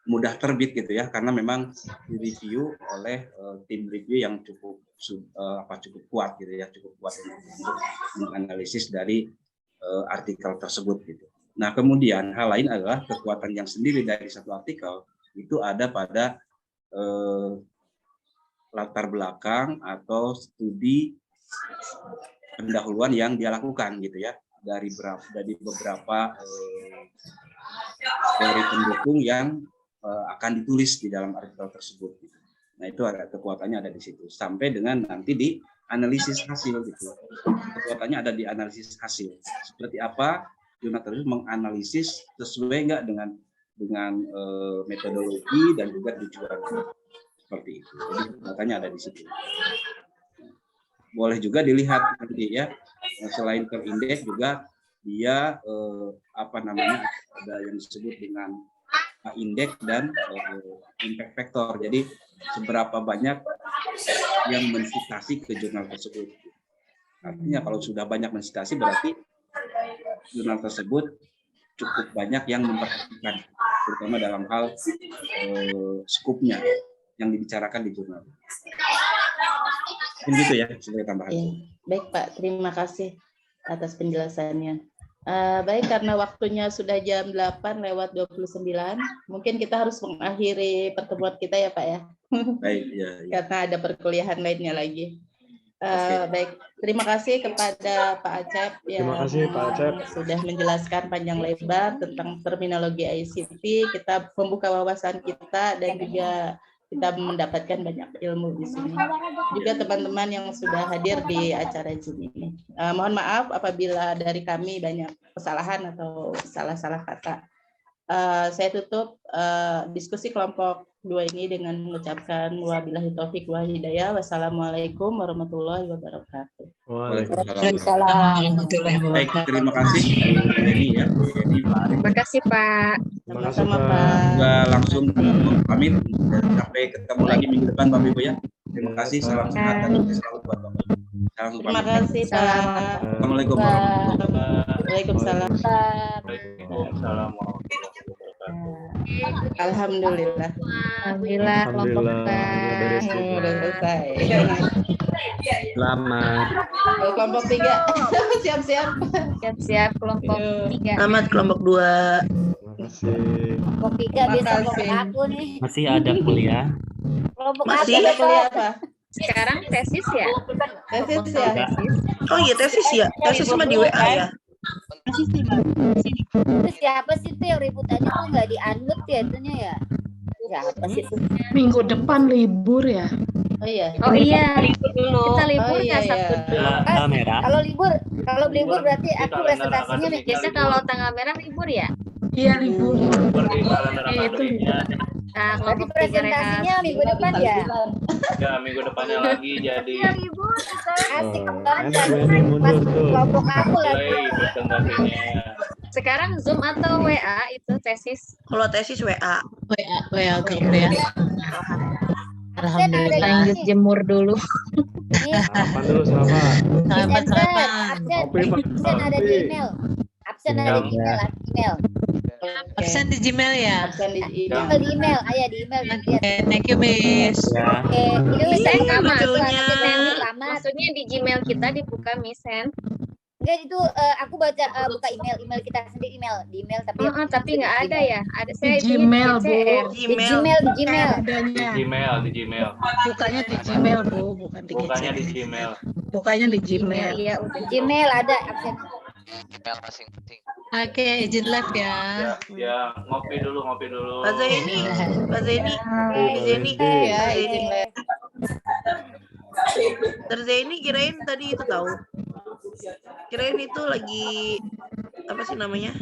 mudah terbit gitu ya, karena memang direview oleh tim review yang cukup kuat gitu ya, cukup kuat untuk menganalisis dari artikel tersebut gitu. Nah, kemudian hal lain adalah kekuatan yang sendiri dari satu artikel itu ada pada latar belakang atau studi pendahuluan yang dia lakukan gitu ya, dari beberapa teori pendukung yang akan ditulis di dalam artikel tersebut gitu. Nah, itu ada kekuatannya ada di situ sampai dengan nanti di analisis hasil gitu. Kekuatannya ada di analisis hasil. Seperti apa jurnal tersebut menganalisis sesuai enggak dengan metodologi dan juga tujuan seperti itu. Jadi kekuatannya ada di situ. Boleh juga dilihat nanti ya, selain terindeks juga dia ada yang disebut dengan indeks dan impact factor. Jadi seberapa banyak yang mensitasi ke jurnal tersebut. Artinya kalau sudah banyak mensitasi berarti jurnal tersebut cukup banyak yang memperhatikan, terutama dalam hal skupnya yang dibicarakan di jurnal. Mungkin gitu ya sebagai tambahan. Ya, baik Pak, terima kasih atas penjelasannya. Baik, karena waktunya sudah jam 8:29, mungkin kita harus mengakhiri pertemuan kita ya Pak ya. Baik, ya. Karena ada perkuliahan lainnya lagi. Baik, terima kasih kepada Pak Acep yang Terima kasih Pak Acep. sudah menjelaskan panjang lebar tentang terminologi ICT. Kita membuka wawasan kita dan juga kita mendapatkan banyak ilmu di sini. Juga teman-teman yang sudah hadir di acara Zoom ini. Mohon maaf apabila dari kami banyak kesalahan atau salah-salah kata. Saya tutup diskusi kelompok 2 ini dengan mengucapkan wabillahi taufik wa hidayah. Wassalamualaikum warahmatullahi wabarakatuh. Waalaikumsalam. Baik, terima kasih Denny ya. Terima kasih Pak. Sama-sama Pak. Juga langsung pamit dan sampai ketemu lagi minggu depan Bapak Ibu ya. Terima kasih, salam sehat dan sukses selalu buat Bapak Ibu. Salam Terima pamit. kasih Pak. Assalamualaikum warahmatullahi wabarakatuh. Waalaikumsalam. Waalaikumsalam. Alhamdulillah. Alhamdulillah kelompok Alhamdulillah, kita. Sudah selesai. Selamat. Kelompok 3 siap-siap. Siap-siap kelompok 3. Selamat kelompok 2. Terima kasih. Kelompok 3 bisa kelompok aku nih. Masih ada kuliah? Kelompok Masih aku Ada kuliah apa? Sekarang tesis ya? Tesis ya? Oh iya tesis ya. Tesis mah di WA ya. Itu siapa sih tuh yang ribut tadi tuh nggak di-unmute ya itunya ya? Siapa sih tuh? Minggu depan libur ya. Oh iya. Oh iya, Libur dulu. kita libur Oh, nggak iya, Sabtu iya. dulu? Tanggal merah. Kalau libur berarti aku presentasinya Biasa kalau tanggal merah libur ya? Iya libur. Libur di kalender Iya, itu akademinya. Nah, Berarti kelompok 3 presentasinya Rehan. minggu depan ya? Ya, minggu depannya lagi jadi Asik Oh, banget. Aswani mundur Pas tuh. kelompok aku lagi. play presentasinya. Sekarang Zoom atau WA itu tesis? Kalau tesis WA. WA grup ya. Absen ada di Lanjut sini. jemur dulu. Nih, Sarapan dulu, sarapan. Miss Absen, absen, Kopi, Pak. absen ada di Kopi. email. Absen ada di email, ada di email. Absen di Gmail ya. Absen di Email di email, ayah di email lihat. Thank you, Miss. Ya. Oke, itu Bisa saya sama lucunya. selamat. Maksudnya di Gmail kita dibuka Misen. Enggak itu aku baca buka email kita sendiri di email Tapi nggak ada ya. Ada Di saya Gmail, Bu. Di Gmail. Di Gmail. Bukanya di Gmail, Bu, bukan di Bukannya di Gmail. Gmail. Bukanya di Gmail. Iya, udah. Gmail ada absen. Oke, izin live ya. Ya, ngopi dulu. Pak Zaini, Pak Zaini, ya, izin live. Dr. Zaini kirain tadi itu tahu. Kirain itu lagi apa sih namanya?